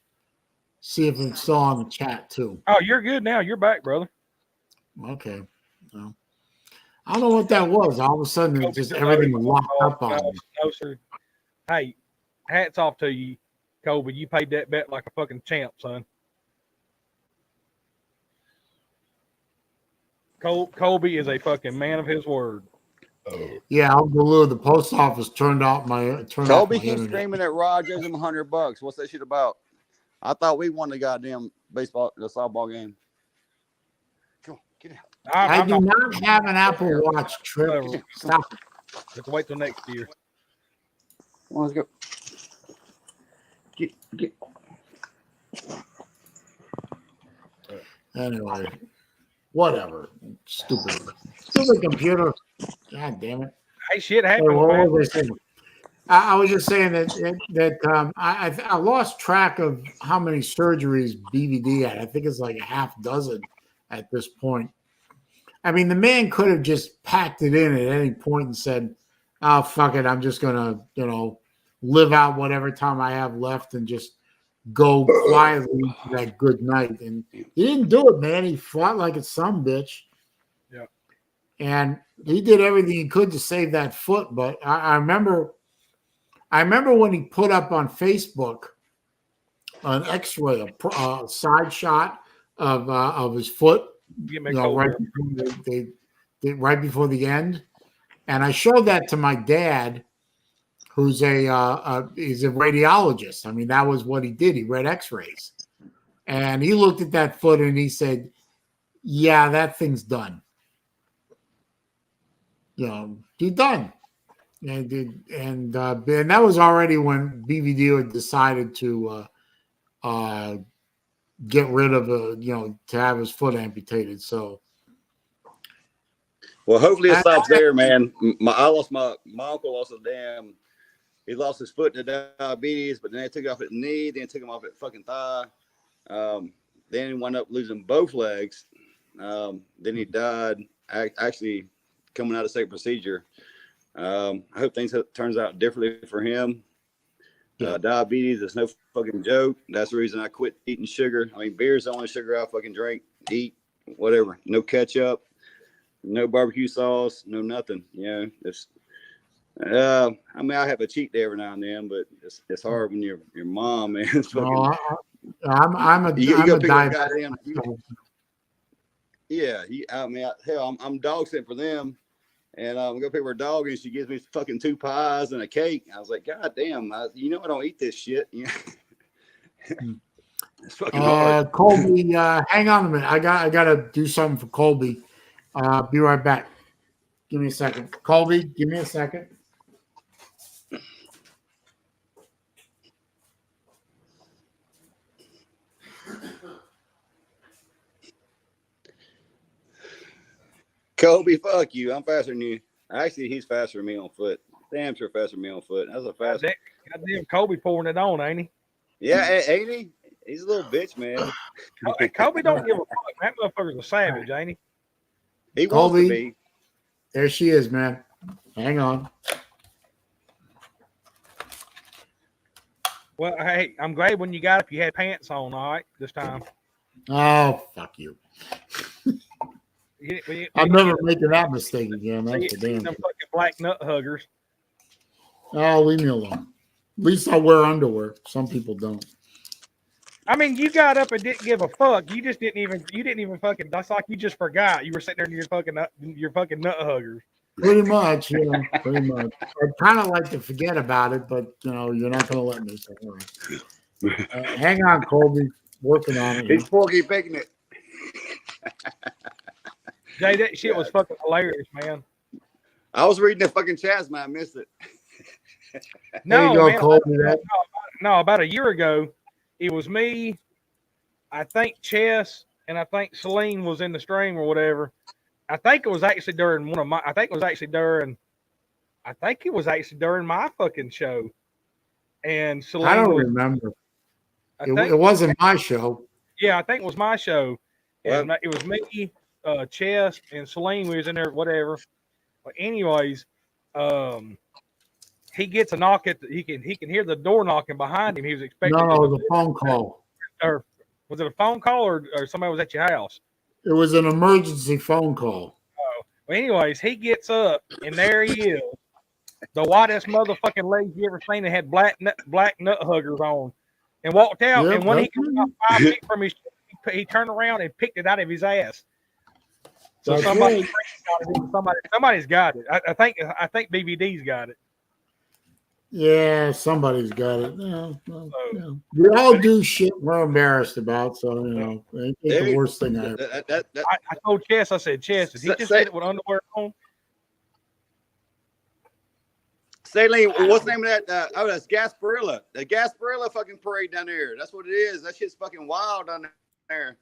still on the chat too. Oh, you're good now. You're back, brother. Okay. Well, I don't know what that was. All of a sudden, it just everything locked up on me. No, sir. Hey, hats off to you, Kobe. You paid that bet like a fucking champ, son. Kobe is a fucking man of his word. Yeah, Uncle the post office turned off my Kobe keeps internet. screaming at Rod, gives him $100. What's that shit about? I thought we won the goddamn the softball game. Come on, get out. I do not have an Apple Watch, Trip. Stop. Have to wait till next year. Well, let's go. Get. Anyway, Whatever. Stupid computer. God damn it. Hey, shit Hey, happens, what man. was I saying? I was just saying that I lost track of how many surgeries BVD had. I think it's like a half dozen at this point. I mean, the man could have just packed it in at any point and said, "Oh, fuck it, I'm just gonna, live out whatever time I have left and just go quietly into that good night." And he didn't do it, man. He fought like a some bitch. Yeah. And he did everything he could to save that foot. But I remember when he put up on Facebook an X-ray, a side shot of his foot, Get me cold right beer. right before the end, and I showed that to my dad, who's he's a radiologist. I mean, that was what he did. He read X-rays, and he looked at that foot and he said, "Yeah, that thing's done. He's done." And that was already when BVD had decided to get rid of to have his foot amputated. So, well, hopefully it stops there, man. My uncle lost he lost his foot to diabetes, but then they took it off at the knee, then took him off at fucking thigh. Then he wound up losing both legs. Then he died actually coming out of state procedure. I hope things turns out differently for him. Diabetes is no fucking joke. That's the reason I quit eating sugar. I mean, beer's the only sugar I fucking drink, eat, whatever. No ketchup, no barbecue sauce, no nothing. It's. I mean, I have a cheat day every now and then, but it's hard when your mom, man. Fucking, I'm a diabetic. I'm dog sitting for them. And I'm gonna pick her dog, and she gives me fucking 2 pies and a cake. I was like, God damn, I don't eat this shit. It's fucking hard. Colby, hang on a minute. I gotta do something for Colby. Be right back. Give me a second. Colby, give me a second. Kobe, fuck you. I'm faster than you. Actually, he's faster than me on foot. Damn sure faster than me on foot. That's a fast. Goddamn Kobe pouring it on, ain't he? Yeah, ain't he? He's a little bitch, man. Kobe don't give a fuck. That motherfucker's a savage, ain't he? He wants to be. There she is, man. Hang on. Well, hey, I'm glad when you got up, you had pants on, all right, this time. Oh, fuck you. I'm never making that mistake again. That's the damn them fucking black nut huggers. Oh, leave me alone. At least I wear underwear. Some people don't. I mean, you got up and didn't give a fuck. You didn't even fucking. That's like you just forgot. You were sitting there in your fucking nut huggers. Pretty much, yeah. Pretty much. I'd kind of like to forget about it, but you're not going to let me. So, hang on, Colby. Working on it. He's Porky picking it. Jay, that shit was fucking hilarious, man. I was reading the fucking chats, man. I missed it. No, go, man. Colby, About a year ago, it was me, I think Chess, and I think Saleen was in the stream or whatever. I think it was actually during my fucking show. And Saleen, I don't remember. It wasn't my show. Yeah, I think it was my show. And it was me, Chess, and Saleen was in there, whatever. But anyways, he gets a knock he can hear the door knocking behind him. He was expecting. No, it was a phone call. Or was it a phone call or somebody was at your house? It was an emergency phone call. Oh, well, anyways, he gets up and there he is, the whitest motherfucking legs you ever seen. That had black nut huggers on, and walked out. Yep, and when he came about 5 feet from his, he turned around and picked it out of his ass. So somebody's got it. I think BVD's got it. Yeah, somebody's got it. No. We all do shit we're embarrassed about, so it ain't the worst thing I ever. I told Chess, I said, Chess, did he just hit it with underwear on? Saleen, what's the name of that? That's Gasparilla. The Gasparilla fucking parade down there. That's what it is. That shit's fucking wild down there.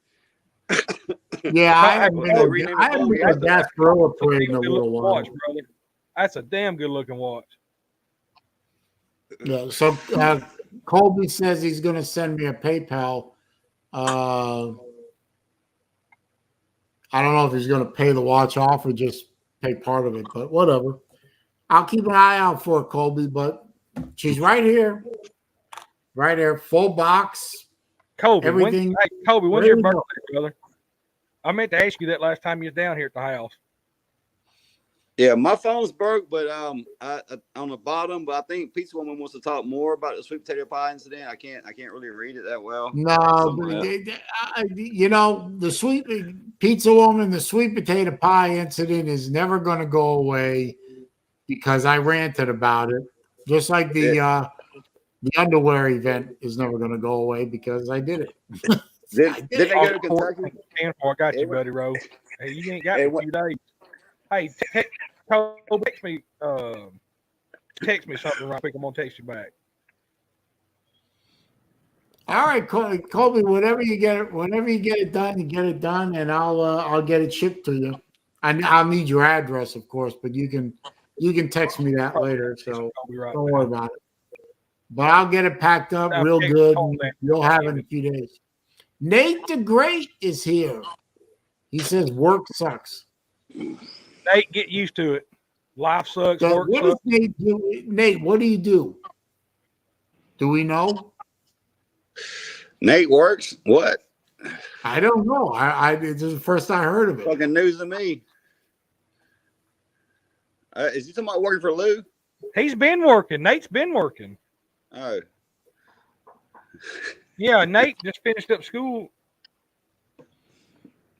Yeah, I haven't Well, been they to renamed I it haven't been to Kobe. a gas Gorilla That's a Parade in damn a good little looking while. watch, brother. That's a damn good looking watch. Yeah, so Colby says he's going to send me a PayPal. I don't know if he's going to pay the watch off or just pay part of it, but whatever. I'll keep an eye out for it, Colby, but she's right here. Right here, full box, Kobe, everything. Kobe, when's ready your to birthday, go. brother? I meant to ask you that last time you was down here at the house. Yeah, my phone's broke, but I on the bottom. But I think Pizza Woman wants to talk more about the sweet potato pie incident. I can't really read it that well. No, you know, the sweet pizza woman, the sweet potato pie incident is never going to go away because I ranted about it. Just like the underwear event is never going to go away because I did it. Did they go to Kentucky? I got you, buddy, Rowe. Hey, you ain't got me a few days. Hey, text me something right quick. I'm gonna text you back. All right, Colby. Whenever you get it done, you get it done, and I'll get it shipped to you. I'll need your address, of course, but you can text me that later. So don't worry about it. But I'll get it packed up real good. And you'll have it in a few days. Nate the Great is here. He says work sucks. Nate, get used to it. Life sucks. So work what sucks. does Nate do? Nate, what do you do? Do we know? Nate works? What? I don't know. This is the first I heard of it. Fucking news to me. Is he talking about working for Lou? He's been working. Nate's been working. Oh. Yeah, Nate just finished up school.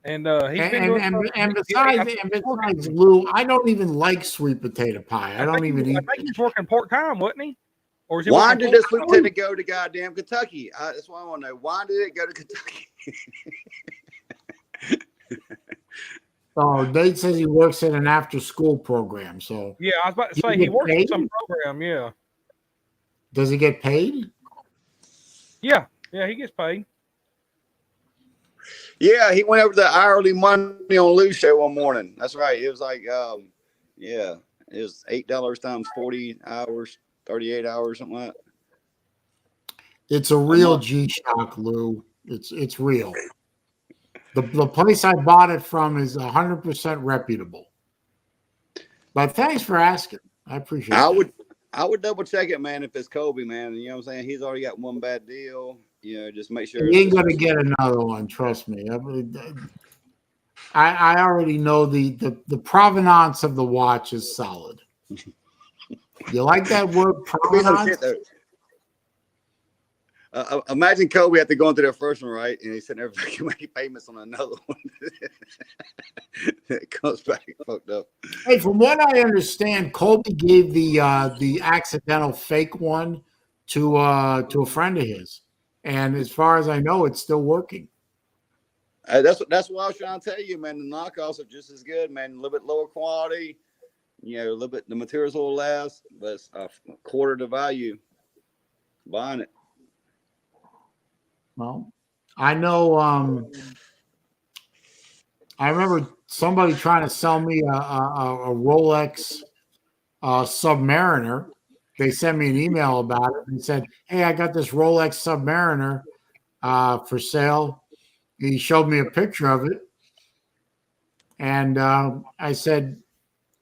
And he's been doing besides Lou, I don't even like sweet potato pie. I don't even eat. I think he's working part-time, wasn't he? Or is he Why working did the sweet potato go to goddamn Kentucky? That's what I want to know. Why did it go to Kentucky? Oh, Nate says he works in an after-school program. So yeah, I was about to say he works in some program. Yeah. Does he get paid? Yeah, he gets paid. Yeah, he went over to the hourly money on Lou's show one morning. That's right. It was like, it was $8 times 40 hours, 38 hours, something like that. It's a real G-Shock, Lou. It's real. The place I bought it from is 100% reputable. But thanks for asking. I appreciate it. I would double check it, man, if it's Kobe, man. You know what I'm saying? He's already got one bad deal. You know, just make sure. He ain't going to get another one, trust me. I already know the provenance of the watch is solid. You like that word, provenance? Imagine Kobe after going through their first one, right? And he's sitting there making payments on another one. It comes back fucked up. Hey, from what I understand, Kobe gave the accidental fake one to a friend of his, and as far as I know, it's still working. That's what I was trying to tell you, man. The knockoffs are just as good, man. A little bit lower quality, you know, a little bit. The materials will last, but it's a quarter the value. Buying it. Well, I know. I remember somebody trying to sell me a Rolex Submariner. They sent me an email about it and said, "Hey, I got this Rolex Submariner for sale." He showed me a picture of it, and I said,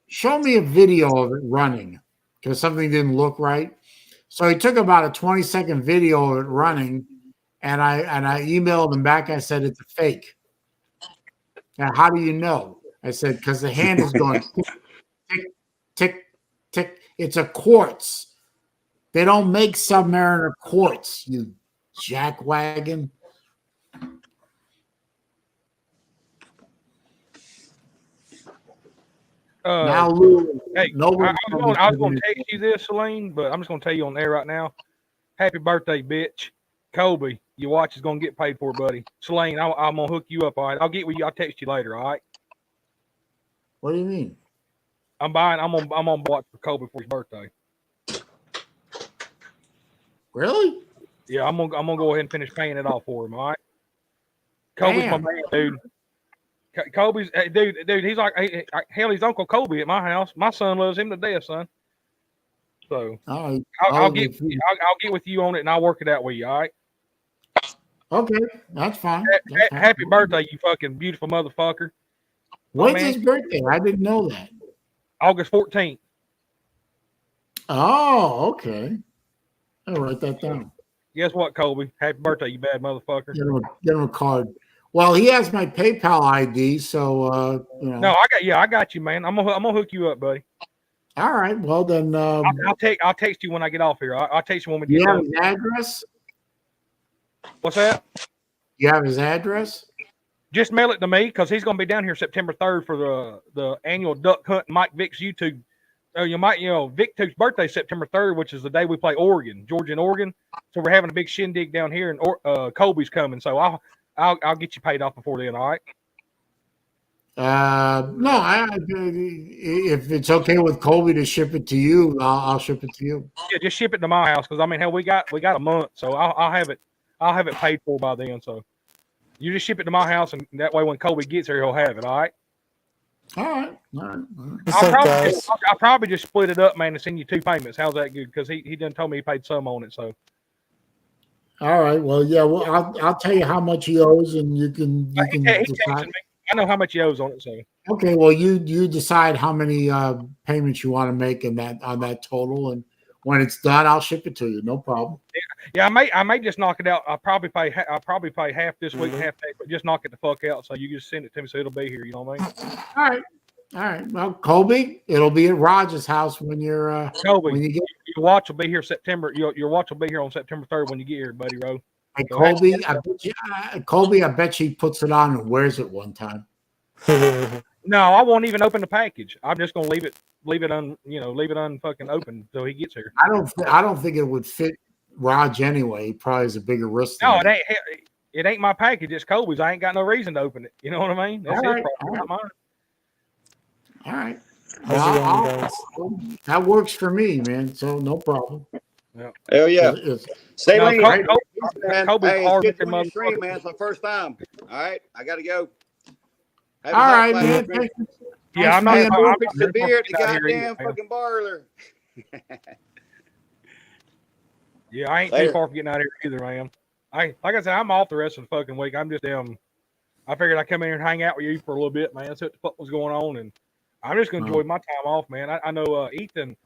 "Show me a video of it running," because something didn't look right. So he took about a 20-second video of it running. And I emailed him back. I said, it's a fake. Now, how do you know? I said, because the hand is going tick, tick, tick, tick. It's a quartz. They don't make Submariner quartz, you jackwagon. Now, Lou, hey, I was going to text you this, Saleen, but I'm just going to tell you on air right now. Happy birthday, bitch. Kobe, your watch is going to get paid for, buddy. Saleen, I'm going to hook you up, all right? I'll get with you. I'll text you later, all right? What do you mean? I'm on watch for Kobe for his birthday. Really? Yeah, I'm gonna go ahead and finish paying it off for him, all right? Kobe's my man, dude. Kobe's dude. He's like hell. He's Uncle Kobe at my house. My son loves him to death, son. So All right. I'll get with you on it, and I'll work it out with you. All right. Okay, that's fine. That's fine. Happy birthday, you fucking beautiful motherfucker. When's his birthday? I didn't know that. August 14th. Oh, okay. I'll write that down. Guess what, Kobe? Happy birthday, you bad motherfucker. Get him a card. Well, he has my PayPal ID, so No, I got you, man. I'm gonna hook you up, buddy. All right. Well, then I'll text you when I get off here. I'll text you when we get you have done. his address? What's that? You have his address? Just mail it to me because he's gonna be down here September 3rd for the annual duck hunt. Mike Vick's YouTube. Vic Tooth's birthday September 3rd, which is the day we play Georgia and Oregon. So we're having a big shindig down here, and Kobe's coming. So I'll get you paid off before then. All right. No, if it's okay with Colby to ship it to you, I'll ship it to you. Yeah, just ship it to my house because I mean, hell, we got a month, so I'll have it paid for by then. So you just ship it to my house, and that way when Colby gets here, he'll have it. All right. All right. I'll probably just split it up, man, and send you 2 payments. How's that good? Because he done told me he paid some on it. So. All right. Well, yeah. Well, I'll tell you how much he owes, and you can decide. I know how much he owes on it. So. Okay. Well, you decide how many payments you want to make on that total, and when it's done, I'll ship it to you. No problem. Yeah, I may just knock it out. I'll probably pay half this week, half next, but just knock it the fuck out. So you just send it to me, so it'll be here. You know what I mean? All right. Well, Colby, it'll be at Roger's house when you're Colby. When you get your watch will be here September. Your watch will be here on September 3rd when you get here, buddy. Ro. Hey, Colby, I bet you he puts it on and wears it one time. No, I won't even open the package. I'm just gonna leave it unfucking open until he gets here. I don't think it would fit Raj anyway. He probably has a bigger wrist. No, it ain't my package. It's Colby's. I ain't got no reason to open it. You know what I mean? That's his problem, not mine. All right. Well, that works for me, man. So no problem. Yeah. Hell yeah. Saleen, Kobe hey, it's good to stream, man. It's my first time. All right, I gotta go. All right, man. Yeah, I'm fix the beer at the goddamn fucking bar. Yeah, I ain't too far from getting out of here either, man. Like I said, I'm off the rest of the fucking week. I'm just I figured I'd come in here and hang out with you for a little bit, man. See what the fuck was going on, and I'm just gonna enjoy my time off, man. I know Ethan,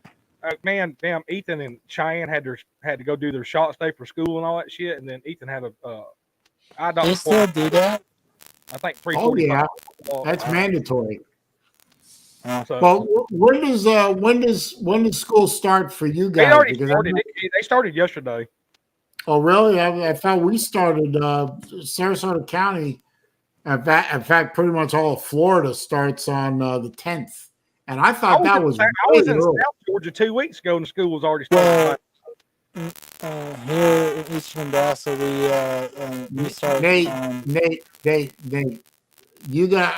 Ethan and Cheyenne had to go do their shots day for school and all that shit, and then Ethan had they still do that? I think 3:45. Oh yeah, that's mandatory. So, well, when does school start for you guys? They started yesterday. Oh really? I thought we started. Sarasota County. In fact, pretty much all of Florida starts on the 10th, and I thought I was in South Georgia 2 weeks ago, and the school was already started. Here in East Vendassa, we start. Nate,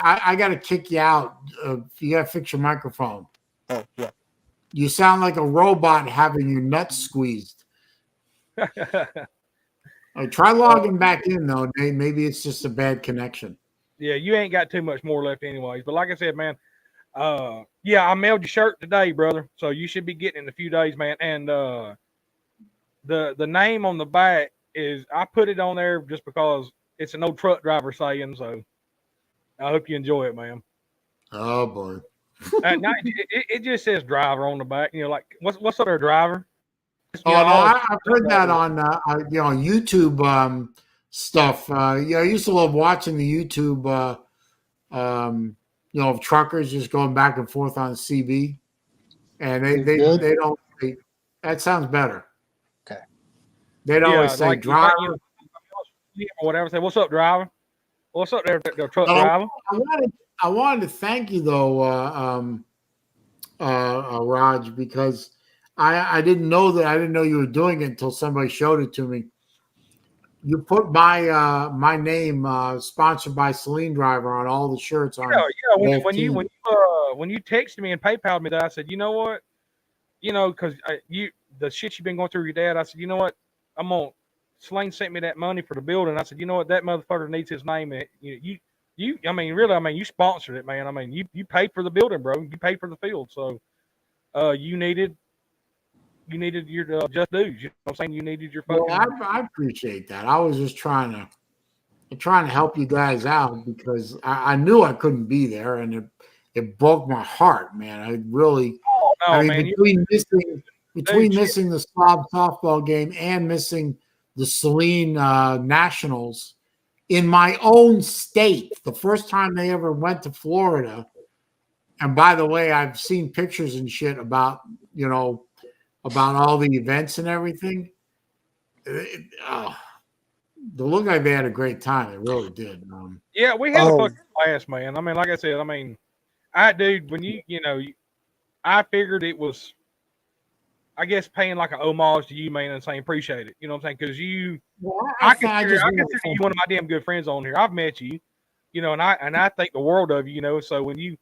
I got to kick you out. You got to fix your microphone. Oh yeah. You sound like a robot having your nuts squeezed. Try logging back in though, Nate. Maybe it's just a bad connection. Yeah, you ain't got too much more left anyways. But like I said, man, yeah, I mailed your shirt today, brother. So you should be getting it in a few days, man. And the name on the back is, I put it on there just because it's an old truck driver saying. So I hope you enjoy it, man. Oh boy. No, it just says driver on the back. You know, like what's up there, driver? Oh no, I've heard that on YouTube stuff. I used to love watching the YouTube of truckers just going back and forth on CB, and they don't. That sounds better. Okay. They'd always say like, driver or whatever. Say, what's up, driver? What's up there, truck driver? I wanted to thank you though, Raj, because I didn't know that. I didn't know you were doing it until somebody showed it to me. You put my name, sponsored by SaleenDriver, on all the shirts. On when you texted me and PayPal'd me that, I said, you know what, because the shit you've been going through with your dad. I said, you know what, Saleen sent me that money for the building. I said, you know what, that motherfucker needs his name. I mean, really, I mean, you sponsored it, man. I mean, you paid for the building, bro. You paid for the field, so you needed your just dues. You know what I'm saying? You needed your fucking. Well, I appreciate that. I was just trying to help you guys out because I knew I couldn't be there, and it broke my heart, man. I really, No, I mean, man, between Dude, missing the Slob softball game and missing the Saline Nationals in my own state, the first time they ever went to Florida. And by the way, I've seen pictures and shit about all the events and everything. The look like they had a great time. They really did. yeah, we had a fucking blast, man. I mean, like I said, I mean, dude, when I figured it was, I guess, paying like an homage to you, man, and saying appreciate it. You know what I'm saying? Because I consider you one of my damn good friends on here. I've met you, and I think the world of you. So when you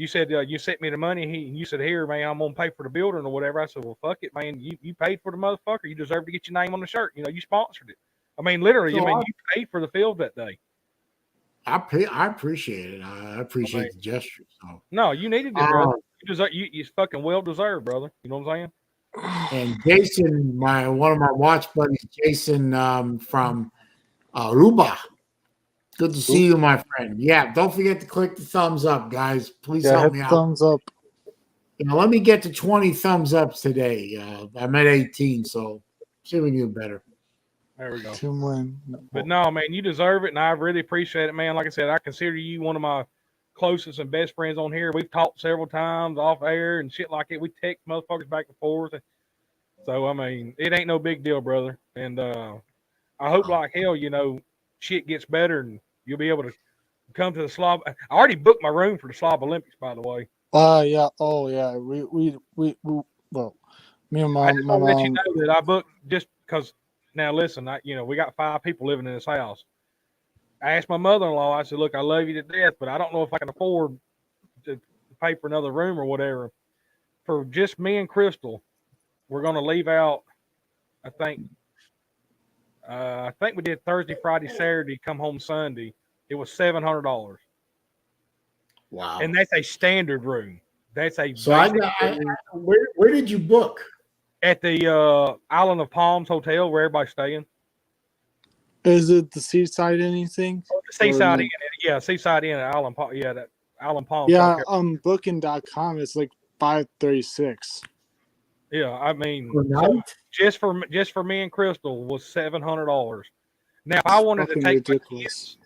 said you sent me the money, you said, here, man, I'm gonna pay for the building or whatever. I said, well, fuck it, man. You paid for the motherfucker. You deserve to get your name on the shirt. You sponsored it. I mean, literally, you paid for the field that day. I appreciate it. I appreciate the gesture. So. No, you needed it, brother. You fucking well deserved, brother. You know what I'm saying? And Jason, one of my watch buddies, Jason from Aruba. Good to see you, my friend. Yeah, don't forget to click the thumbs up, guys. Please help me out. Thumbs up. Let me get to 20 thumbs ups today. I'm at 18, so see if we can do better. There we go. But no, man, you deserve it, and I really appreciate it, man. Like I said, I consider you one of my closest and best friends on here. We've talked several times off air and shit like it. We text motherfuckers back and forth. So, I mean, it ain't no big deal, brother. And I hope like hell, shit gets better and you'll be able to come to the Slob. I already booked my room for the Slob Olympics, by the way. Yeah. Oh, yeah. We well, me and my mom. Let you know that I booked just because. Now listen, we got 5 people living in this house. I asked my mother-in-law. I said, "Look, I love you to death, but I don't know if I can afford to pay for another room or whatever. For just me and Crystal, we're going to leave out. I think we did Thursday, Friday, Saturday. Come home Sunday. It was $700. Wow! And that's a standard room. That's a where did you book? At the Island of Palms Hotel where everybody's staying. Is it the Seaside anything? Oh, the Seaside Inn. Yeah, Seaside Inn at Island Palms. Yeah, that Island Palms. Yeah, booking.com, it's like $536. Yeah, I mean, just for me and Crystal was $700. Now, if I wanted to take my kids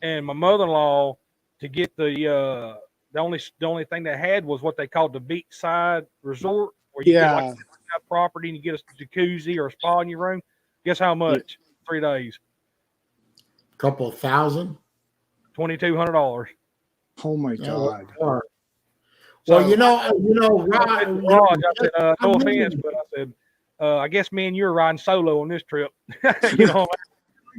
and my mother-in-law to get the only thing they had was what they called the beachside resort, where you get like property and you get a jacuzzi or a spa in your room. Guess how much? 3 days. Couple of $1,000. $2,200. Oh my God. Well, So, Rod, I said, no offense, but I said, I guess me and you are riding solo on this trip.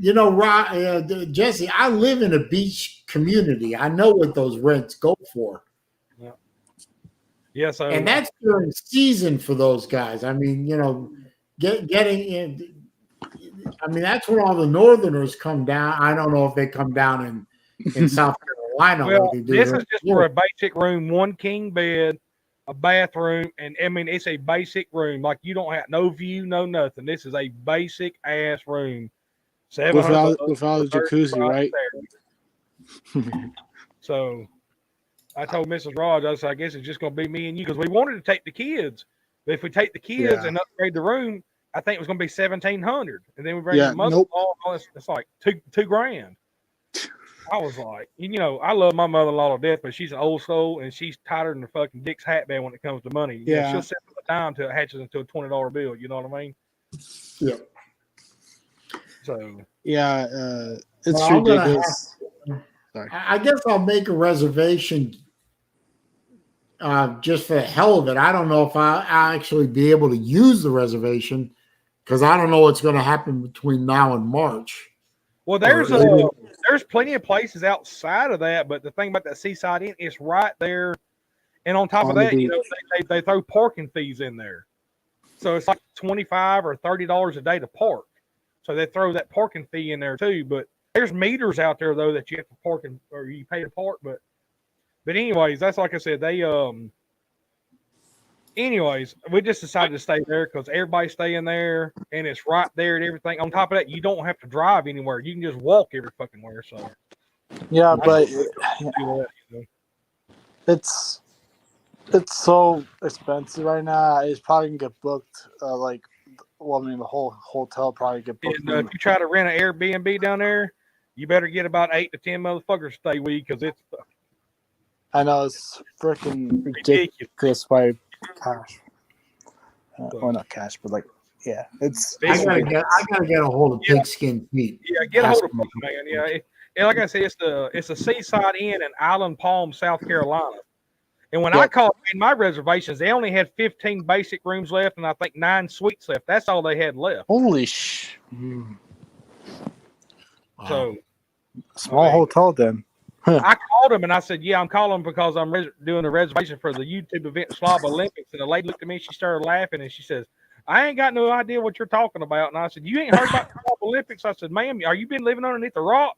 Rod, Jesse, I live in a beach community. I know what those rents go for. Yeah, so and that's during season for those guys. I mean, getting in. I mean, that's when all the Northerners come down. I don't know if they come down in South Carolina. Well, like they do this is just for a basic room, 1 king bed, a bathroom, and I mean it's a basic room. Like you don't have no view, no nothing. This is a basic ass room. Without a jacuzzi, right? So I told Mrs. Raj, I said, I guess it's just going to be me and you because we wanted to take the kids. But if we take the kids and upgrade the room, I think it was going to be $1,700. And then we bring the mother-in-law. It's like $2,000. I was like, I love my mother-in-law to death, but she's an old soul and she's tighter than the fucking Dick's hat band when it comes to money. Yeah. She'll set a dime till it hatches into a $20 bill. You know what I mean? Yeah. So. Yeah, it's ridiculous. I guess I'll make a reservation just for the hell of it. I don't know if I'll actually be able to use the reservation because I don't know what's going to happen between now and March. Well, there's plenty of places outside of that, but the thing about that Seaside Inn, it's right there. And on top of that, they throw parking fees in there. So it's like $25 or $30 a day to park. So they throw that parking fee in there too. But There's meters out there though that you have to park or you pay to park. But anyways, that's like I said. They Anyways, we just decided to stay there because everybody's staying there and it's right there and everything. On top of that, you don't have to drive anywhere. You can just walk every fucking where. So Yeah, but do that, you know. it's so expensive right now. It's probably gonna get booked. The whole hotel probably get booked. And if you try to rent an Airbnb down there, you better get about 8 to 10 motherfuckers to stay with you because it's I know it's freaking ridiculous by cash. Well, not cash, but it's. I gotta get a hold of Pigskin Pete. Yeah, get a hold of me, man. Yeah, and like I said, it's a Seaside Inn in Island Palm, South Carolina. And when I called in my reservations, they only had 15 basic rooms left, and I think 9 suites left. That's all they had left. Holy sh! Wow. So small hotel then. I called him and I said, "Yeah, I'm calling because I'm doing a reservation for the YouTube event Slob Olympics." And the lady looked at me, she started laughing, and she says, "I ain't got no idea what you're talking about." And I said, "You ain't heard about Slob Olympics?" I said, "Ma'am, are you been living underneath a rock?"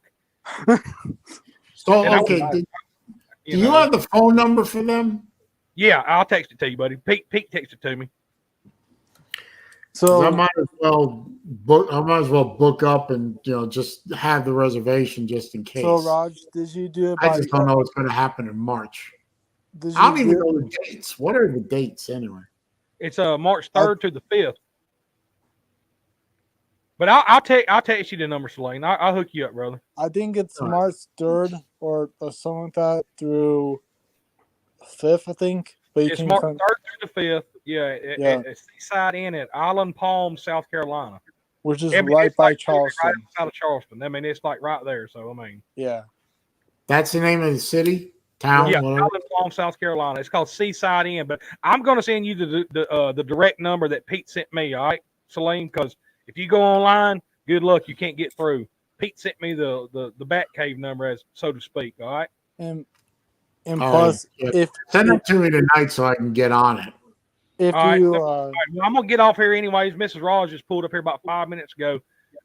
So okay, do you have the phone number for them? Yeah, I'll text it to you, buddy. Pete texted it to me. So I might as well book up and just have the reservation just in case. So Raj, did you do it? I just don't know what's going to happen in March. I don't even know the dates. What are the dates anyway? It's March 3rd to the 5th. But I'll text you the number, Saleen. I'll hook you up, brother. I think it's March 3rd or something like that through 5th, I think. But it's March 3rd through the 5th. Yeah, it's Seaside Inn at Island Palm, South Carolina. Which is right by Charleston. Right outside of Charleston. I mean, it's like right there. So, I mean. Yeah. That's the name of the city? Town? Yeah, Island Palm, South Carolina. It's called Seaside Inn. But I'm going to send you the direct number that Pete sent me, all right, Saleen? Because if you go online, good luck. You can't get through. Pete sent me the Batcave number, as so to speak, all right? And plus, send it to me tonight so I can get on it. If all right, you, well, I'm gonna get off here anyways. Mrs. Raj just pulled up here about 5 minutes ago.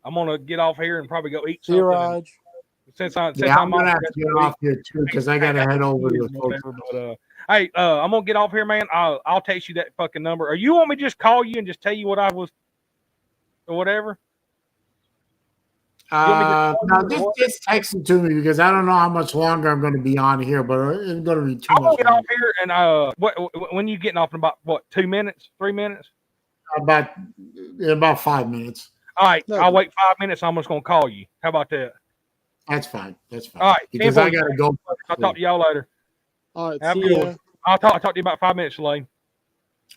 I'm gonna get off here and probably go eat something. Raj. I'm gonna have to get off here too because I gotta head over to the folks. But hey, I'm gonna get off here, man. I'll text you that fucking number. Or you want me to just call you and just tell you what I was or whatever? No, just text it to me because I don't know how much longer I'm going to be on here, but it's going to be too much. I'm going to get off here and when you getting off in about 2 minutes, 3 minutes? About 5 minutes. All right, I'll wait 5 minutes. I'm just going to call you. How about that? That's fine. That's fine. All right, because I got to go. I'll talk to y'all later. All right, have a good one. I'll talk to you about 5 minutes, Lane.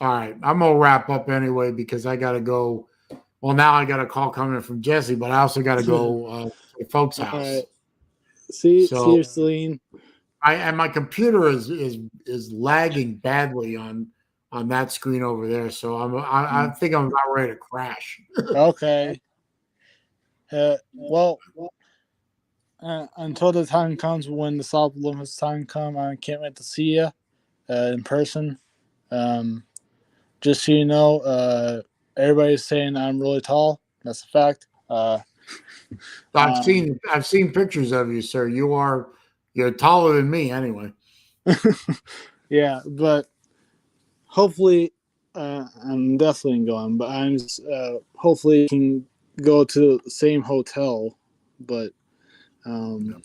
All right, I'm gonna wrap up anyway because I got to go. Well, now I got a call coming from Jesse, but I also got to go to the folks' house. Right. See you, Saleen. And my computer is lagging badly on that screen over there, so I think I'm about ready to crash. Okay. Well, until the time comes when the South Olympics time comes, I can't wait to see you in person. Just so you know, everybody's saying I'm really tall. That's a fact. I've seen pictures of you, sir. You're taller than me, anyway. Yeah, but hopefully, I'm definitely going. But I'm just, hopefully can go to the same hotel. But I'm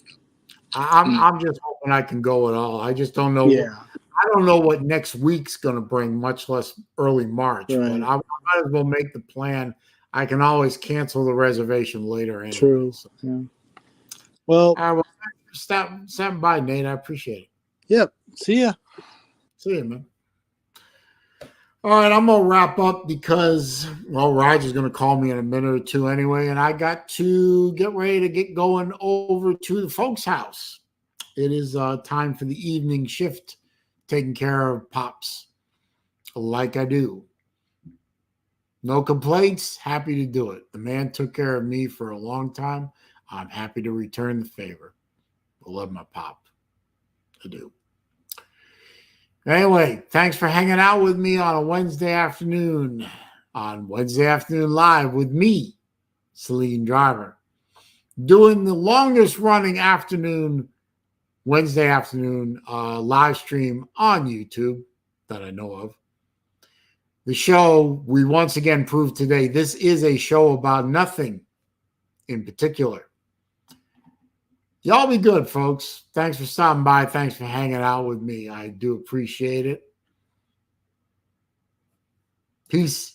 just hoping I can go at all. I just don't know. Yeah. I don't know what next week's going to bring, much less early March. Right. But I might as well make the plan. I can always cancel the reservation later. Anyway, True. So. Yeah. Well, I will stop by, Nate. I appreciate it. Yep. See ya. See you, man. All right, I'm gonna wrap up because Roger's gonna call me in a minute or two anyway, and I got to get ready to get going over to the folks' house. It is time for the evening shift, taking care of Pops, like I do. No complaints. Happy to do it. The man took care of me for a long time. I'm happy to return the favor. I love my Pop. I do. Anyway, thanks for hanging out with me on a Wednesday afternoon. On Wednesday Afternoon Live with me, SaleenDriver. doing the longest running Wednesday afternoon live stream on YouTube that I know of. The show, we once again proved today, this is a show about nothing in particular. Y'all be good, folks. Thanks for stopping by. Thanks for hanging out with me. I do appreciate it. Peace.